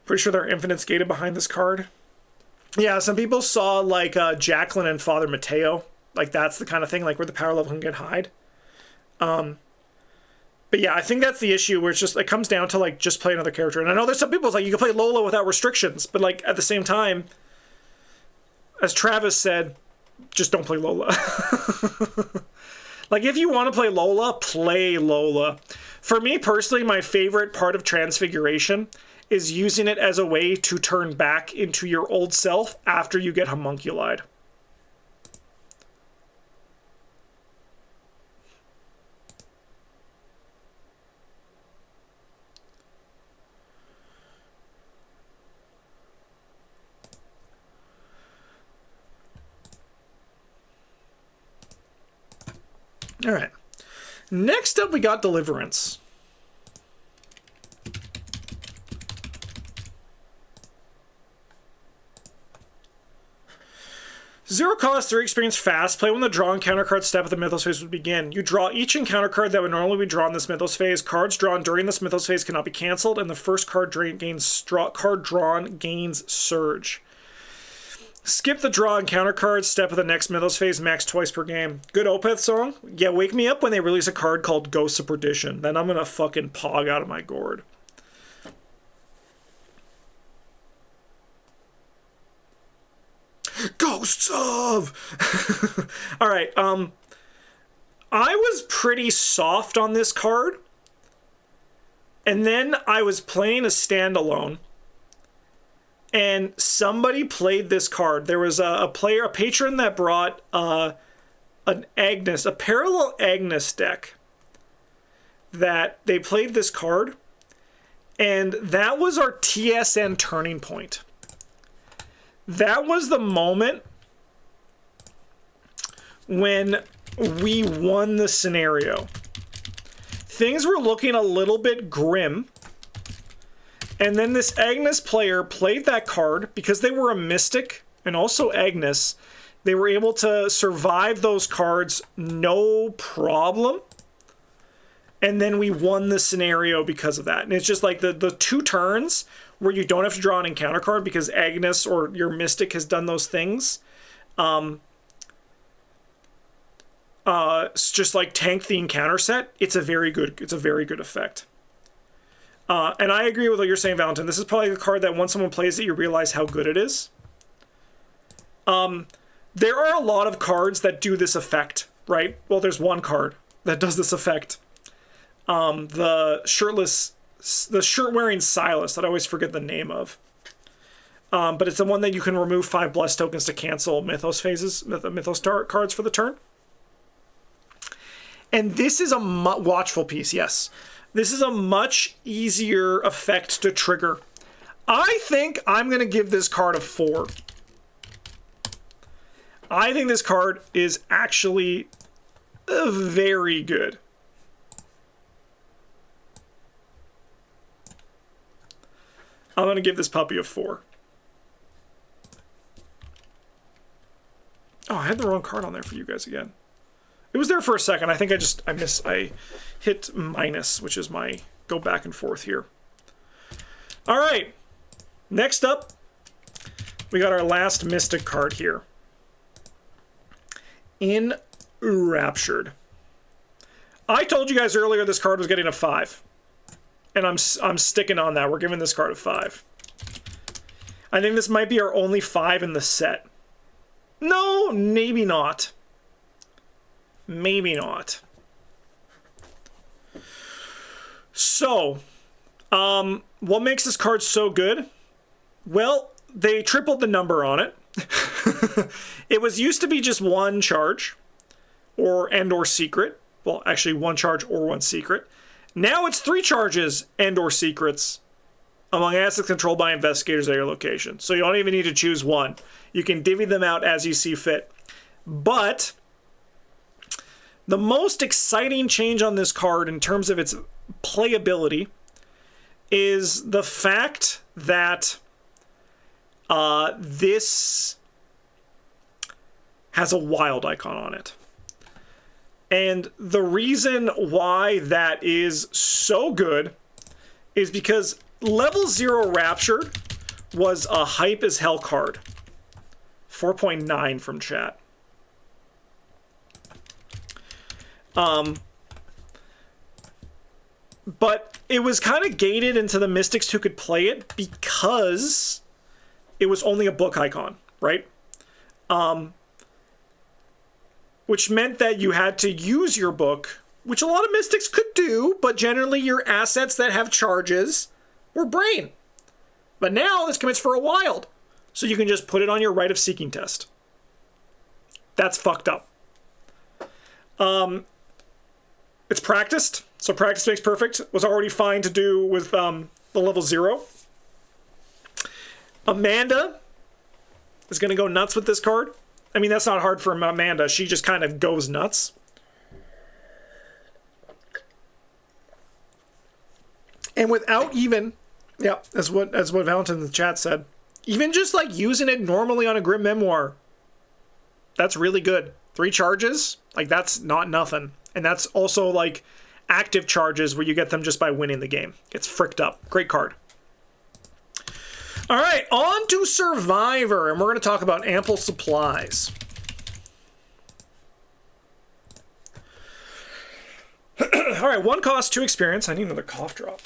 Pretty sure there are infinites gated behind this card. Yeah, some people saw, like, Jacqueline and Father Mateo. Like, that's the kind of thing, like, where the power level can get high. But yeah, I think that's the issue, where it's just, it comes down to, like, just play another character. And I know there's some people, it's like, you can play Lola without restrictions, but, like, at the same time, as Travis said, just don't play Lola. Like, if you want to play Lola, play Lola. For me, personally, my favorite part of Transfiguration is using it as a way to turn back into your old self after you get homunculized. All right. Next up, we got Deliverance. 0 cost, 3 experience fast. Play when the draw encounter card step of the Mythos phase would begin. You draw each encounter card that would normally be drawn in this Mythos phase. Cards drawn during this Mythos phase cannot be cancelled, and the first card card drawn gains Surge. Skip the draw encounter card step of the next Mythos phase, max twice per game. Good Opeth song. Yeah, wake me up when they release a card called Ghosts of Perdition. Then I'm gonna fucking pog out of my gourd. Ghosts of! Alright, I was pretty soft on this card. And then I was playing a standalone. And somebody played this card. There was a patron that brought a parallel Agnes deck. That they played this card. And that was our TSN turning point. That was the moment when we won the scenario. Things were looking a little bit grim. And then this Agnes player played that card because they were a Mystic and also Agnes. They were able to survive those cards no problem. And then we won the scenario because of that. And it's just like the 2 turns where you don't have to draw an encounter card because Agnes or your Mystic has done those things. It's just like tank the encounter set. It's a very good effect. And I agree with what you're saying, Valentin. This is probably the card that once someone plays it, you realize how good it is. There are a lot of cards that do this effect, right? Well, there's one card that does this effect. The shirt-wearing Silas that I always forget the name of. But it's the one that you can remove 5 Bless tokens to cancel Mythos phases, Mythos cards for the turn. And this is a watchful piece, yes. This is a much easier effect to trigger. I think I'm going to give this card a 4. I think this card is actually very good. I'm going to give this puppy a 4. Oh, I had the wrong card on there for you guys again. It was there for a second. I think I hit minus, which is my go back and forth here. All right. Next up, we got our last Mystic card here. Enraptured. I told you guys earlier this card was getting a 5. And I'm sticking on that. We're giving this card a 5. I think this might be our only 5 in the set. No, maybe not. Maybe not. So, what makes this card so good? Well, they tripled the number on it. It was used to be just 1 charge, or secret. Well, actually 1 charge or 1 secret. Now it's 3 charges and or secrets among assets controlled by investigators at your location. So you don't even need to choose 1. You can divvy them out as you see fit. But the most exciting change on this card in terms of its playability is the fact that this has a wild icon on it. And the reason why that is so good is because level 0 Raptured was a hype as hell card. 4.9 from chat. But it was kind of gated into the Mystics who could play it because it was only a book icon, right? Which meant that you had to use your book, which a lot of Mystics could do, but generally your assets that have charges were Brain. But now this commits for a wild, so you can just put it on your Rite of Seeking test. That's fucked up. It's practiced, so practice makes perfect. Was already fine to do with the level 0. Amanda is going to go nuts with this card. I mean, that's not hard for Amanda. She just kind of goes nuts. And without even, yeah, as what Valentin in the chat said, even just like using it normally on a Grim Memoir, That's really good. 3 charges, like that's not nothing. And that's also like active charges where you get them just by winning the game. It's fricked up. Great card. All right, on to Survivor, and we're going to talk about ample supplies. All right, 1 cost, 2 experience. I need another cough drop.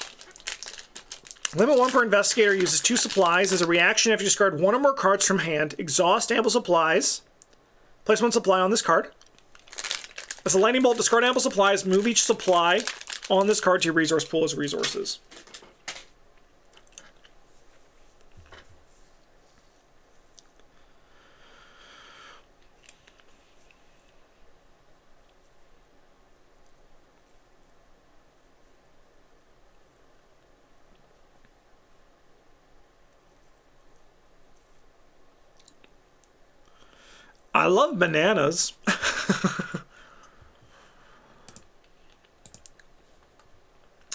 Limit 1 per investigator uses 2 supplies. As a reaction, if you discard 1 or more cards from hand, exhaust ample supplies. Place 1 supply on this card. As a lightning bolt, discard ample supplies. Move each supply on this card to your resource pool as resources. I love bananas.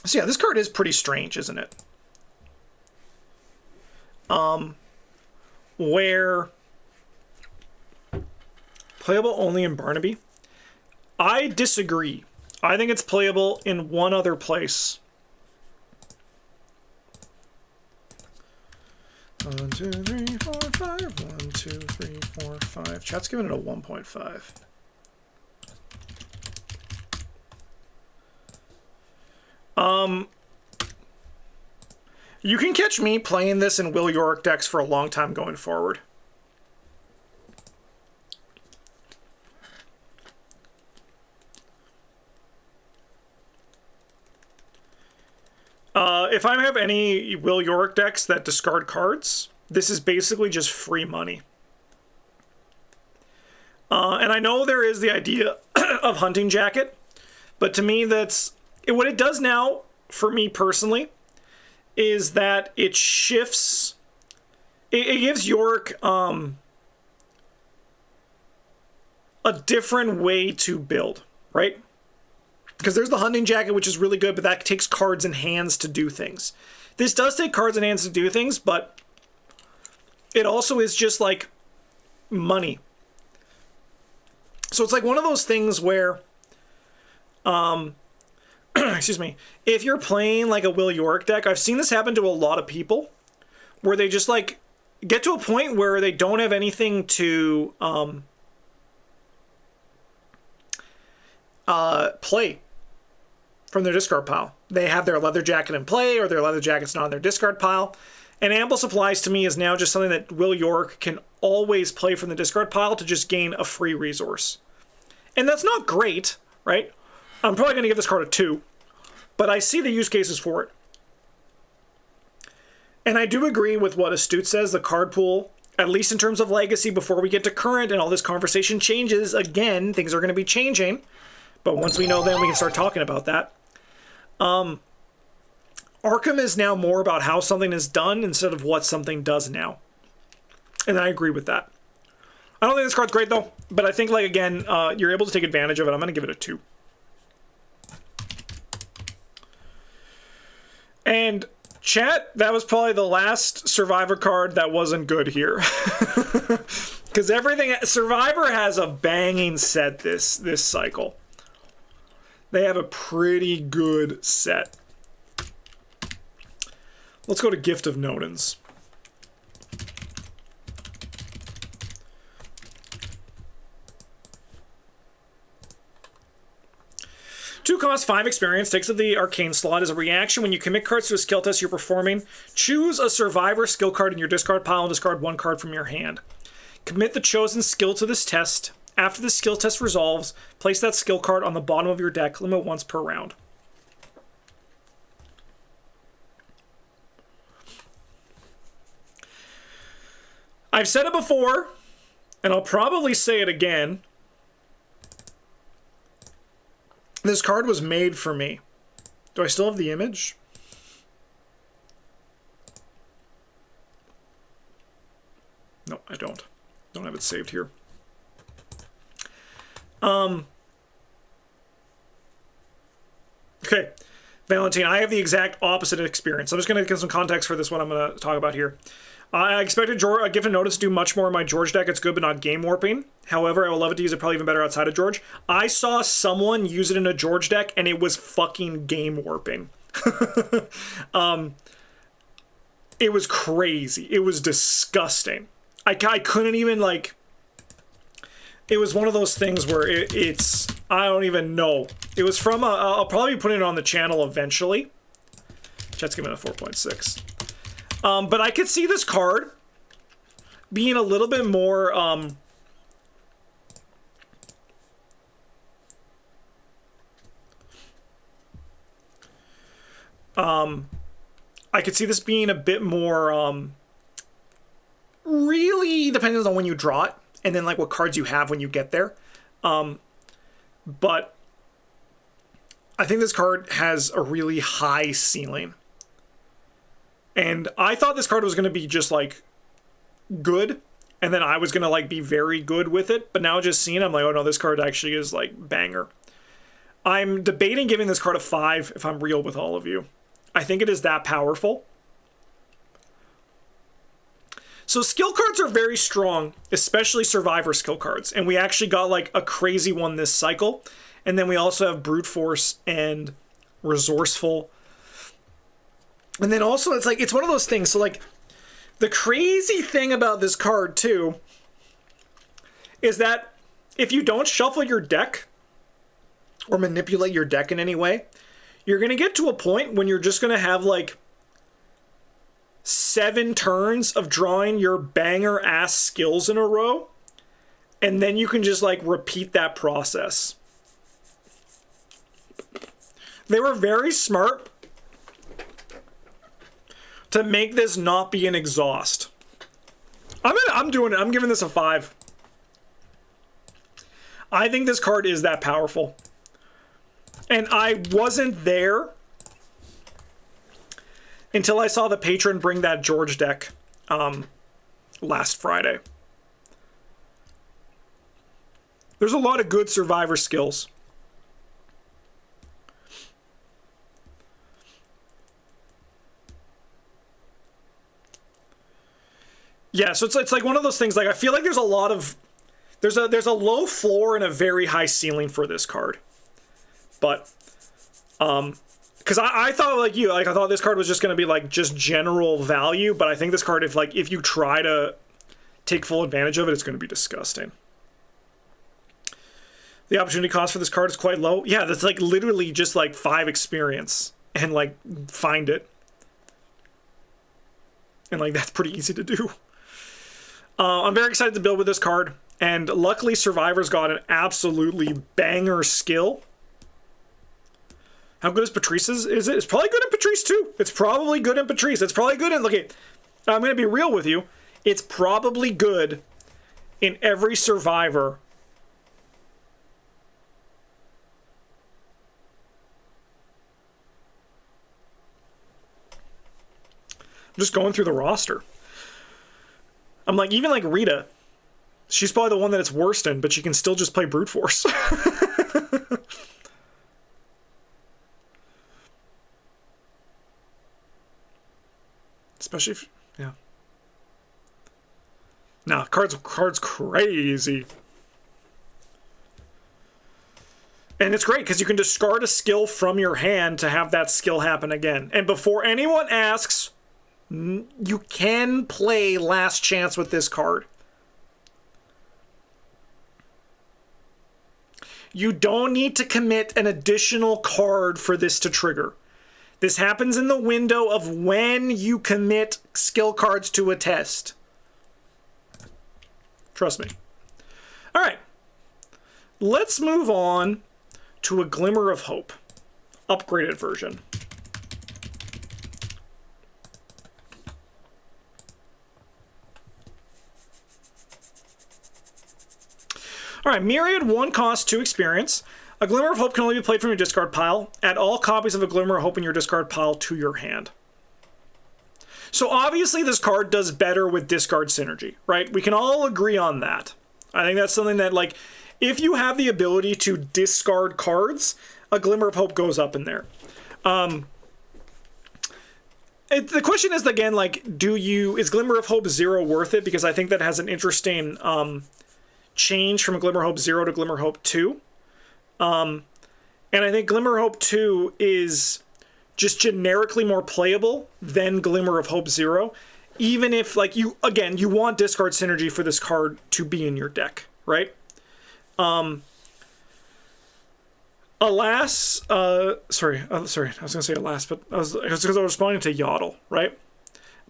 So yeah, this card is pretty strange, isn't it? Where playable only in Barnaby? I disagree. I think it's playable in one other place. 1, 2, 3, 4, 5. 1, 2, 3, 4, 5. Chat's giving it a 1.5. You can catch me playing this in Will York decks for a long time going forward. If I have any Will York decks that discard cards, this is basically just free money. And I know there is the idea of Hunting Jacket, but to me that's... what it does now, for me personally, is that it shifts... It gives York a different way to build, right? Because there's the Hunting Jacket, which is really good, but that takes cards in hands to do things. This does take cards in hands to do things, but it also is just like money. So it's like one of those things where, excuse me, if you're playing like a Will York deck, I've seen this happen to a lot of people, where they just like get to a point where they don't have anything to play from their discard pile. They have their leather jacket in play, or their leather jacket's not on their discard pile. And ample supplies to me is now just something that Will York can always play from the discard pile to just gain a free resource. And that's not great, right? I'm probably going to give this card a 2, but I see the use cases for it. And I do agree with what Astute says, the card pool, at least in terms of legacy, before we get to current and all this conversation changes, again, things are going to be changing. But once we know, then we can start talking about that. ARKHAM is now more about how something is done instead of what something does now. And I agree with that. I don't think this card's great, though. But I think, like, again, you're able to take advantage of it. I'm going to give it a 2. And chat, that was probably the last Survivor card that wasn't good here. Because everything... Survivor has a banging set this cycle. They have a pretty good set. Let's go to Gift of Nodens. Two cost, 5 experience. Takes up the Arcane slot. As a reaction, when you commit cards to a skill test you're performing, choose a Survivor skill card in your discard pile and discard 1 card from your hand. Commit the chosen skill to this test. After the skill test resolves, place that skill card on the bottom of your deck. Limit once per round. I've said it before, and I'll probably say it again. This card was made for me. Do I still have the image? No, I don't. Don't have it saved here. Okay, Valentine, I have the exact opposite experience. I'm just going to get some context for this, what I'm going to talk about here. I expected Gift of Notice to do much more in my George deck. It's good, but not game warping. However, I would love it to use it probably even better outside of George. I saw someone use it in a George deck, and it was fucking game warping. It was crazy. It was disgusting. I couldn't even, like... It was one of those things where it's... I don't even know. It was from a... I'll probably be putting it on the channel eventually. Chat's giving it a 4.6. But I could see this card being a little bit more... I could see this being a bit more, really depends on when you draw it, and then, like, what cards you have when you get there. But I think this card has a really high ceiling. And I thought this card was going to be just, like, good, and then I was going to, like, be very good with it. But now just seeing it, I'm like, oh no, this card actually is, like, banger. I'm debating giving this card a 5 if I'm real with all of you. I think it is that powerful. So skill cards are very strong, especially Survivor skill cards. And we actually got, like, a crazy one this cycle. And then we also have Brute Force and Resourceful. And then also, it's like, it's one of those things. So, like, the crazy thing about this card, too, is that if you don't shuffle your deck or manipulate your deck in any way, you're going to get to a point when you're just going to have, like, 7 turns of drawing your banger-ass skills in a row, and then you can just, like, repeat that process. They were very smart to make this not be an exhaust. I'm doing it. I'm giving this a 5. I think this card is that powerful. And I wasn't there until I saw the patron bring that George deck last Friday. There's a lot of good Survivor skills. Yeah, so it's like one of those things, like, I feel like there's a lot of... There's a low floor and a very high ceiling for this card. But, because I thought, like you, like, I thought this card was just going to be, like, just general value, but I think this card, if you try to take full advantage of it, it's going to be disgusting. The opportunity cost for this card is quite low. Yeah, that's, like, literally just, like, 5 experience, and, like, find it. And, like, that's pretty easy to do. I'm very excited to build with this card, and luckily Survivor's got an absolutely banger skill. How good is Patrice's? Is it? It's probably good in Patrice too. It's probably good in Patrice. It's probably good in... Look, I'm going to be real with you. It's probably good in every Survivor. I'm just going through the roster. I'm like, even like Rita, she's probably the one that it's worst in, but she can still just play Brute Force. Especially if, yeah. Nah, card's crazy. And it's great because you can discard a skill from your hand to have that skill happen again. And before anyone asks, you can play Last Chance with this card. You don't need to commit an additional card for this to trigger. This happens in the window of when you commit skill cards to a test. Trust me. All right. Let's move on to a Glimmer of Hope. Upgraded version. All right, Myriad 1 cost 2 experience. A Glimmer of Hope can only be played from your discard pile. Add all copies of a Glimmer of Hope in your discard pile to your hand. So obviously this card does better with discard synergy, right? We can all agree on that. I think that's something that, like, if you have the ability to discard cards, a Glimmer of Hope goes up in there. The question is, again, like, is Glimmer of Hope 0 worth it? Because I think that has an interesting change from Glimmer Hope 0 to Glimmer Hope 2. And I think Glimmer Hope 2 is just generically more playable than Glimmer of Hope 0. Even if, like, you want discard synergy for this card to be in your deck, right? Alas, sorry, I was gonna say alas, but it was because I was responding to Yodel, right?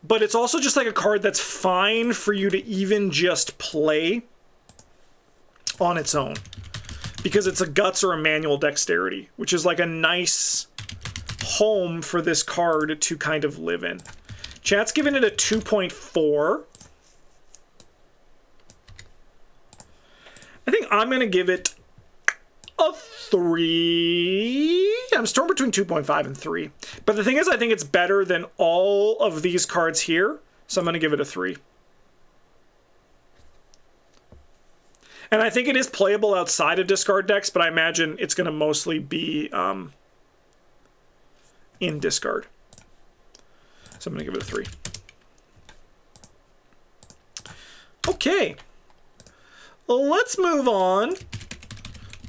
But it's also just like a card that's fine for you to even just play on its own, because it's a Guts or a Manual Dexterity, which is like a nice home for this card to kind of live in. Chat's giving it a 2.4. I think I'm gonna give it a 3. I'm torn between 2.5 and 3. But the thing is, I think it's better than all of these cards here, so I'm going to give it a 3. And I think it is playable outside of discard decks, but I imagine it's going to mostly be in discard. So I'm going to give it a 3. Okay. Let's move on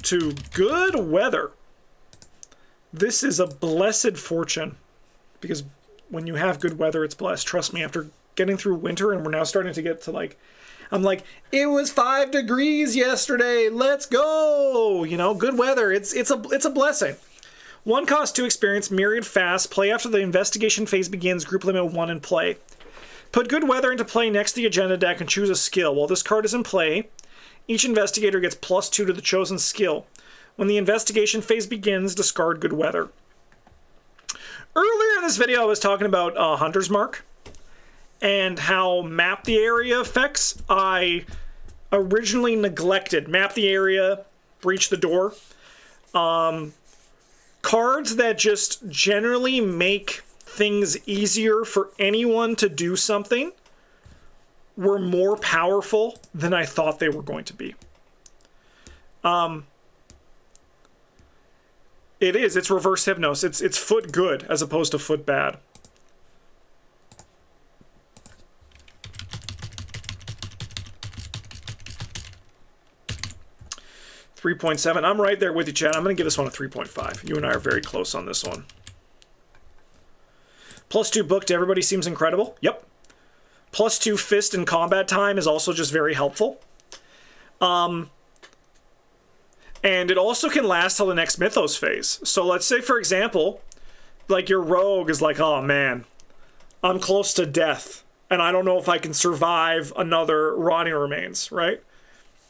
to Good Weather. This is a blessed fortune, because when you have good weather, it's blessed. Trust me, after getting through winter, and we're now starting to get to, like, I'm like, it was 5 degrees yesterday, let's go! You know, good weather, it's a blessing. 1 cost, 2 experience, myriad fast, play after the investigation phase begins, group limit 1 in play. Put Good Weather into play next to the agenda deck and choose a skill. While this card is in play, each investigator gets +2 to the chosen skill. When the investigation phase begins, discard Good Weather. Earlier in this video, I was talking about Hunter's Mark and how Map the Area effects I originally neglected. Map the Area, Breach the Door. Cards that just generally make things easier for anyone to do something were more powerful than I thought they were going to be. It's reverse Hypnos. It's foot good as opposed to foot bad. .7. I'm right there with you, Chad. I'm going to give this one a 3.5. You and I are very close on this one. +2 book to everybody seems incredible. Yep. +2 fist in combat time is also just very helpful. And it also can last till the next Mythos phase. So let's say, for example, like your rogue is like, oh man, I'm close to death, and I don't know if I can survive another Rotting Remains, right?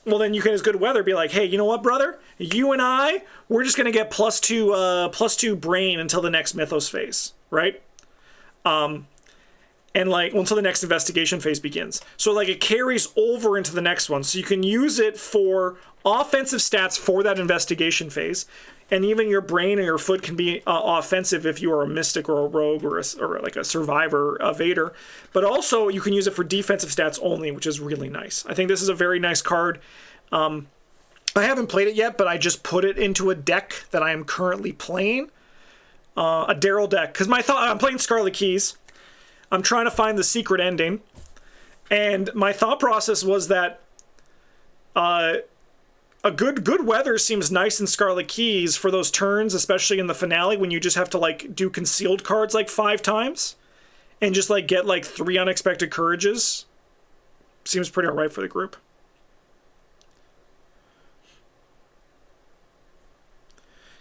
Well, then you can, as Good Weather, be like, hey, you know what, brother? You and I, we're just going to get +2 brain until the next Mythos phase, right? And like until the next investigation phase begins. So like it carries over into the next one. So you can use it for offensive stats for that investigation phase. And even your brain and your foot can be offensive if you are a mystic or a rogue or like a survivor, a Vader. But also you can use it for defensive stats only, which is really nice. I think this is a very nice card. I haven't played it yet, but I just put it into a deck that I am currently playing. A Daryl deck. Because I'm playing Scarlet Keys. I'm trying to find the secret ending. And my thought process was that a good weather seems nice in Scarlet Keys for those turns, especially in the finale when you just have to like do concealed cards like 5 times and just like get like 3 unexpected courages. Seems pretty alright for the group.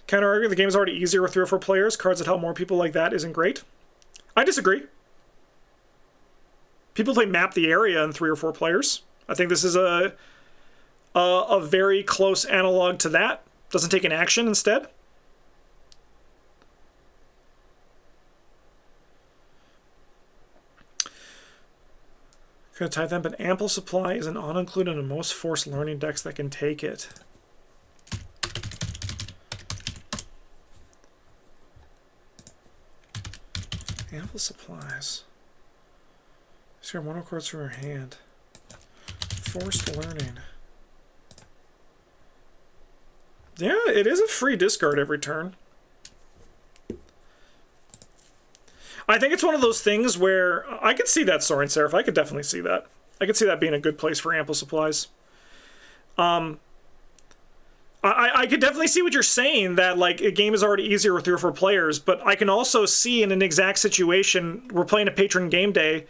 Counter argue, the game's already easier with 3 or 4 players. Cards that help more people like that isn't great. I disagree. People play Map the Area in 3 or 4 players. I think this is a very close analog to that. Doesn't take an action instead. Could type them, but Ample Supply is an unincluded in most forced learning decks that can take it. Ample Supplies. Discard 1 cards from your hand. Forced learning. Yeah, it is a free discard every turn. I think it's one of those things where I could see that, Soren Seraph. I could definitely see that. I could see that being a good place for ample supplies. I could definitely see what you're saying, that like a game is already easier with 3 or 4 players, but I can also see in an exact situation, we're playing a patron game day,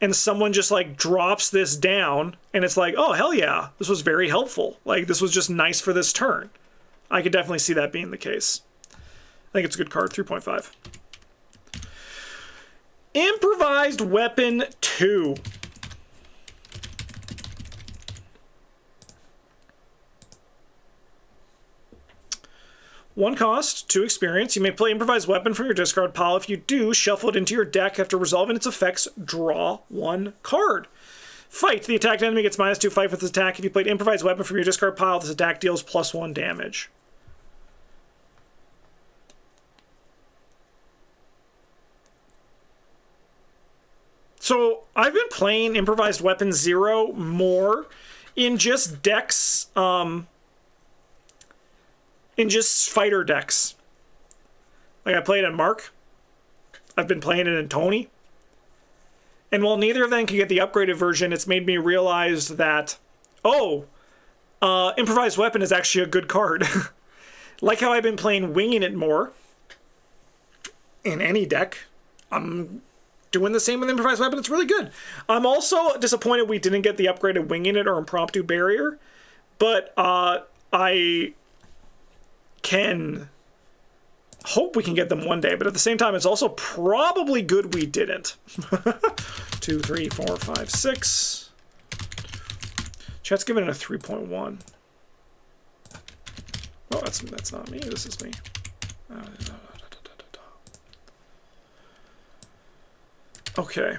and someone just like drops this down, and it's like, oh, hell yeah, this was very helpful. Like, this was just nice for this turn. I could definitely see that being the case. I think it's a good card, 3.5. Improvised Weapon 2. One cost, 2 experience. You may play Improvised Weapon from your discard pile. If you do, shuffle it into your deck. After resolving its effects, draw 1 card. Fight. The attacked enemy gets -2 fight with this attack. If you played Improvised Weapon from your discard pile, this attack deals +1 damage. So I've been playing Improvised Weapon 0 more in just decks, in just fighter decks. Like, I played in Mark. I've been playing it in Tony. And while neither of them can get the upgraded version, it's made me realize that, Improvised Weapon is actually a good card. Like how I've been playing Winging It more in any deck, I'm doing the same with Improvised Weapon. It's really good. I'm also disappointed we didn't get the upgraded Winging It or Impromptu Barrier, but I can hope we can get them one day, but at the same time, it's also probably good we didn't. 2, 3, 4, 5, 6. Chat's giving it a 3.1. Oh, that's not me. This is me. Okay.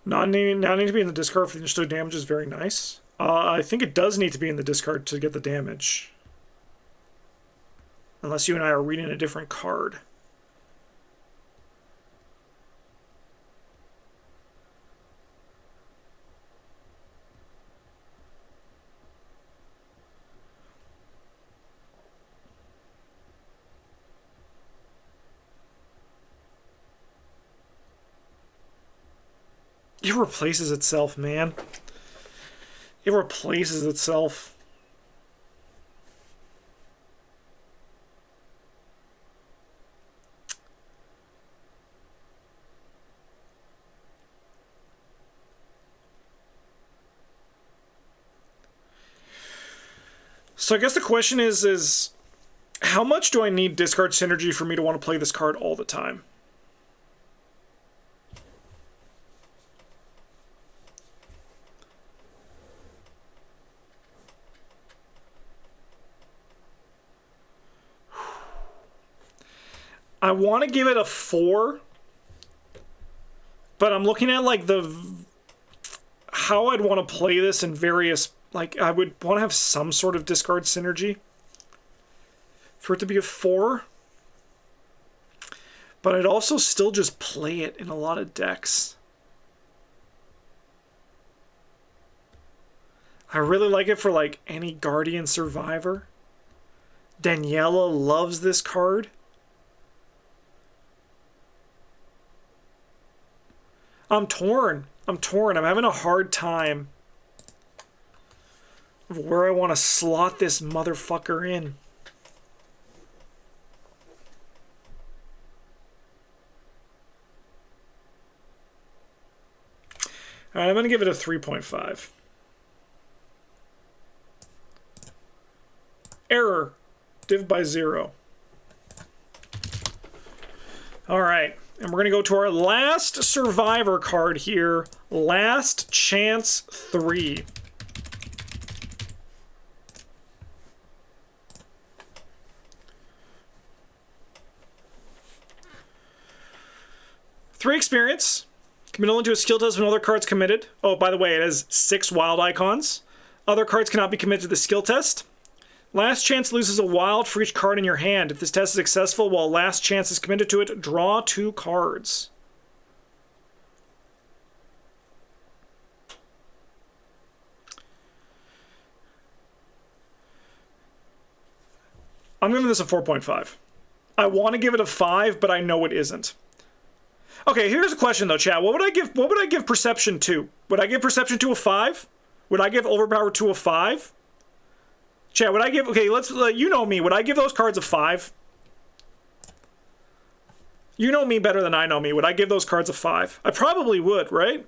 Not needing to be in the discard for the initial damage is very nice. I think it does need to be in the discard to get the damage. Unless you and I are reading a different card. It replaces itself, man. It replaces itself. So I guess the question is how much do I need discard synergy for me to want to play this card all the time? I want to give it a 4, but I'm looking at like how I'd want to play this in various, like I would want to have some sort of discard synergy for it to be a 4, but I'd also still just play it in a lot of decks. I really like it for like any Guardian Survivor. Daniela loves this card. I'm torn. I'm having a hard time of where I want to slot this motherfucker in. All right, I'm going to give it a 3.5. Error. Div by 0. All right. And we're going to go to our last Survivor card here. Last Chance 3. Three experience. Committal into a skill test when other cards committed. Oh, by the way, it has 6 wild icons. Other cards cannot be committed to the skill test. Last Chance loses a wild for each card in your hand. If this test is successful while Last Chance is committed to it, draw 2 cards. I'm giving this a 4.5. I want to give it a 5, but I know it isn't. Okay, here's a question though, chat. What would I give Perception to? Would I give Perception to a 5? Would I give Overpower to a 5? Chat, would I give... Okay, let's... you know me. Would I give those cards a 5? You know me better than I know me. Would I give those cards a 5? I probably would, right?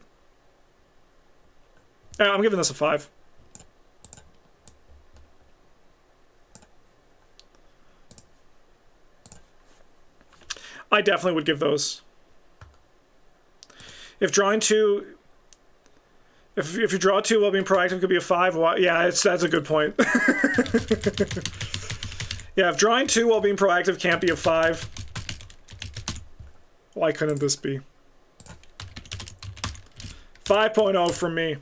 Yeah, I'm giving this a 5. I definitely would give those. If drawing 2... If you draw 2 while being proactive, could be a 5. Well, yeah, that's a good point. Yeah, if drawing 2 while being proactive can't be a 5, why couldn't this be? 5.0 from me.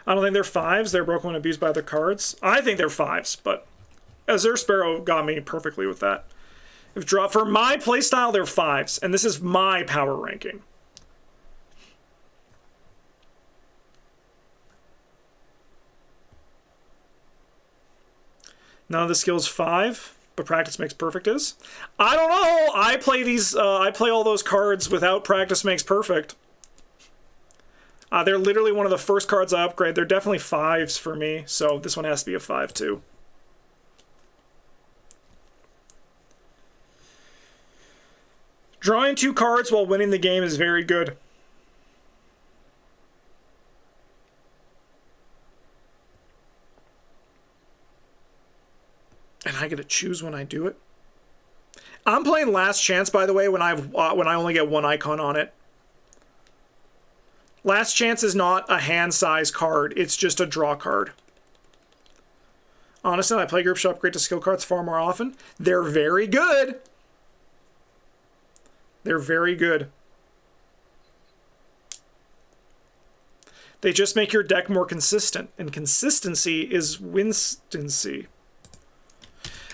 I don't think they're 5s. They're broken when abused by other cards. I think they're 5s, but... Azure Sparrow got me perfectly with that. If draw for my playstyle, they're 5s, and this is my power ranking. None of the skills 5, but practice makes perfect is. I don't know. I play these. I play all those cards without practice makes perfect. They're literally one of the first cards I upgrade. They're definitely 5s for me, so this one has to be a 5 too. Drawing 2 cards while winning the game is very good. And I get to choose when I do it. I'm playing Last Chance, by the way, when I only get 1 icon on it. Last Chance is not a hand size card. It's just a draw card. Honestly, I play group shop upgrade to skill cards far more often. They're very good. They're very good. They just make your deck more consistent, and consistency is winstancy.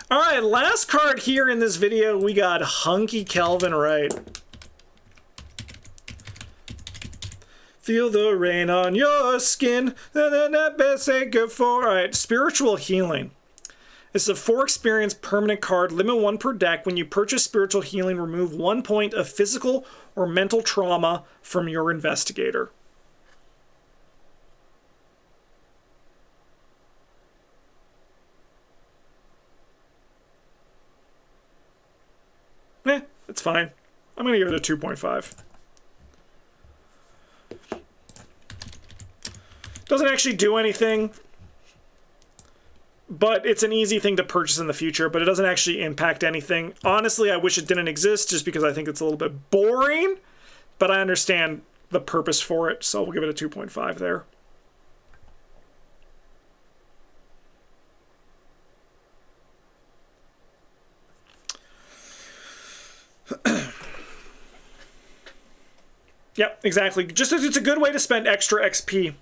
All right, last card here in this video, we got Hunky Kelvin Wright. Feel the rain on your skin. That best ain't good for. All right, Spiritual Healing. This is a 4 experience permanent card, limit 1 per deck. When you purchase Spiritual Healing, remove 1 point of physical or mental trauma from your investigator. It's fine. I'm going to give it a 2.5. Doesn't actually do anything, but it's an easy thing to purchase in the future, but it doesn't actually impact anything. Honestly, I wish it didn't exist just because I think it's a little bit boring, but I understand the purpose for it, so we'll give it a 2.5 there. Yep, exactly. Just it's a good way to spend extra XP.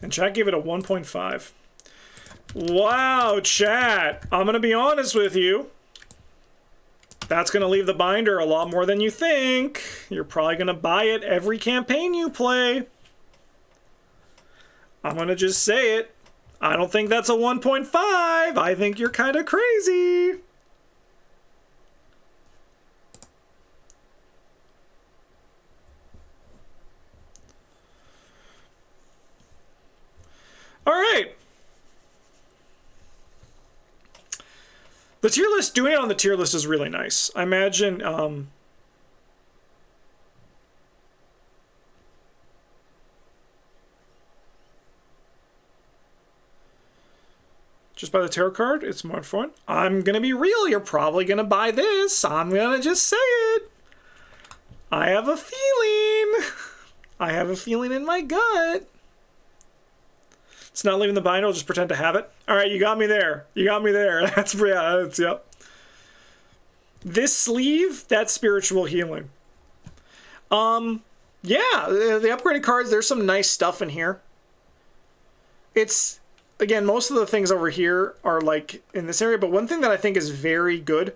And chat gave it a 1.5. Wow, chat. I'm going to be honest with you. That's going to leave the binder a lot more than you think. You're probably going to buy it every campaign you play. I'm going to just say it. I don't think that's a 1.5. I think you're kind of crazy. All right. The tier list, doing it on the tier list is really nice. I imagine just buy the tarot card. It's more fun. I'm going to be real. You're probably going to buy this. I'm going to just say it. I have a feeling. I have a feeling in my gut. It's not leaving the binder. I'll just pretend to have it. All right, you got me there. You got me there. That's yep. This sleeve, that's spiritual healing. Yeah, the upgraded cards, there's some nice stuff in here. It's, again, most of the things over here are like in this area, but one thing that I think is very good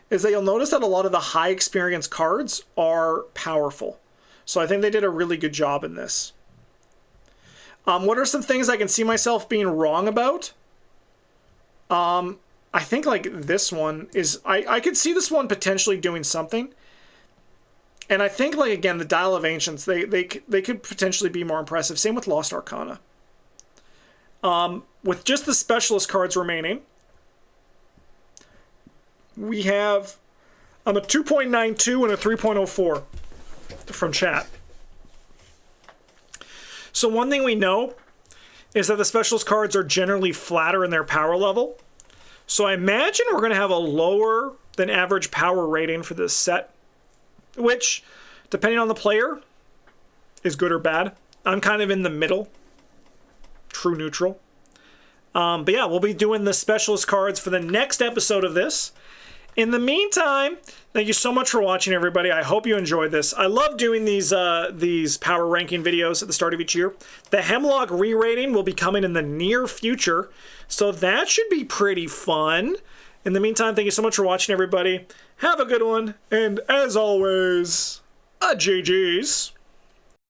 is that you'll notice that a lot of the high experience cards are powerful. So I think they did a really good job in this. What are some things I can see myself being wrong about? I think like this one is, I could see this one potentially doing something. And I think, like, again, the Dial of Ancients, they could potentially be more impressive. Same with Lost Arcana. With just the specialist cards remaining, we have a 2.92 and a 3.04 from chat. So one thing we know is that the specialist cards are generally flatter in their power level. So I imagine we're going to have a lower than average power rating for this set, which, depending on the player, is good or bad. I'm kind of in the middle. True neutral. But yeah, we'll be doing the specialist cards for the next episode of this. In the meantime, thank you so much for watching, everybody. I hope you enjoyed this. I love doing these power ranking videos at the start of each year. The Hemlock re-rating will be coming in the near future, so that should be pretty fun. In the meantime, thank you so much for watching, everybody. Have a good one, and as always, GG's.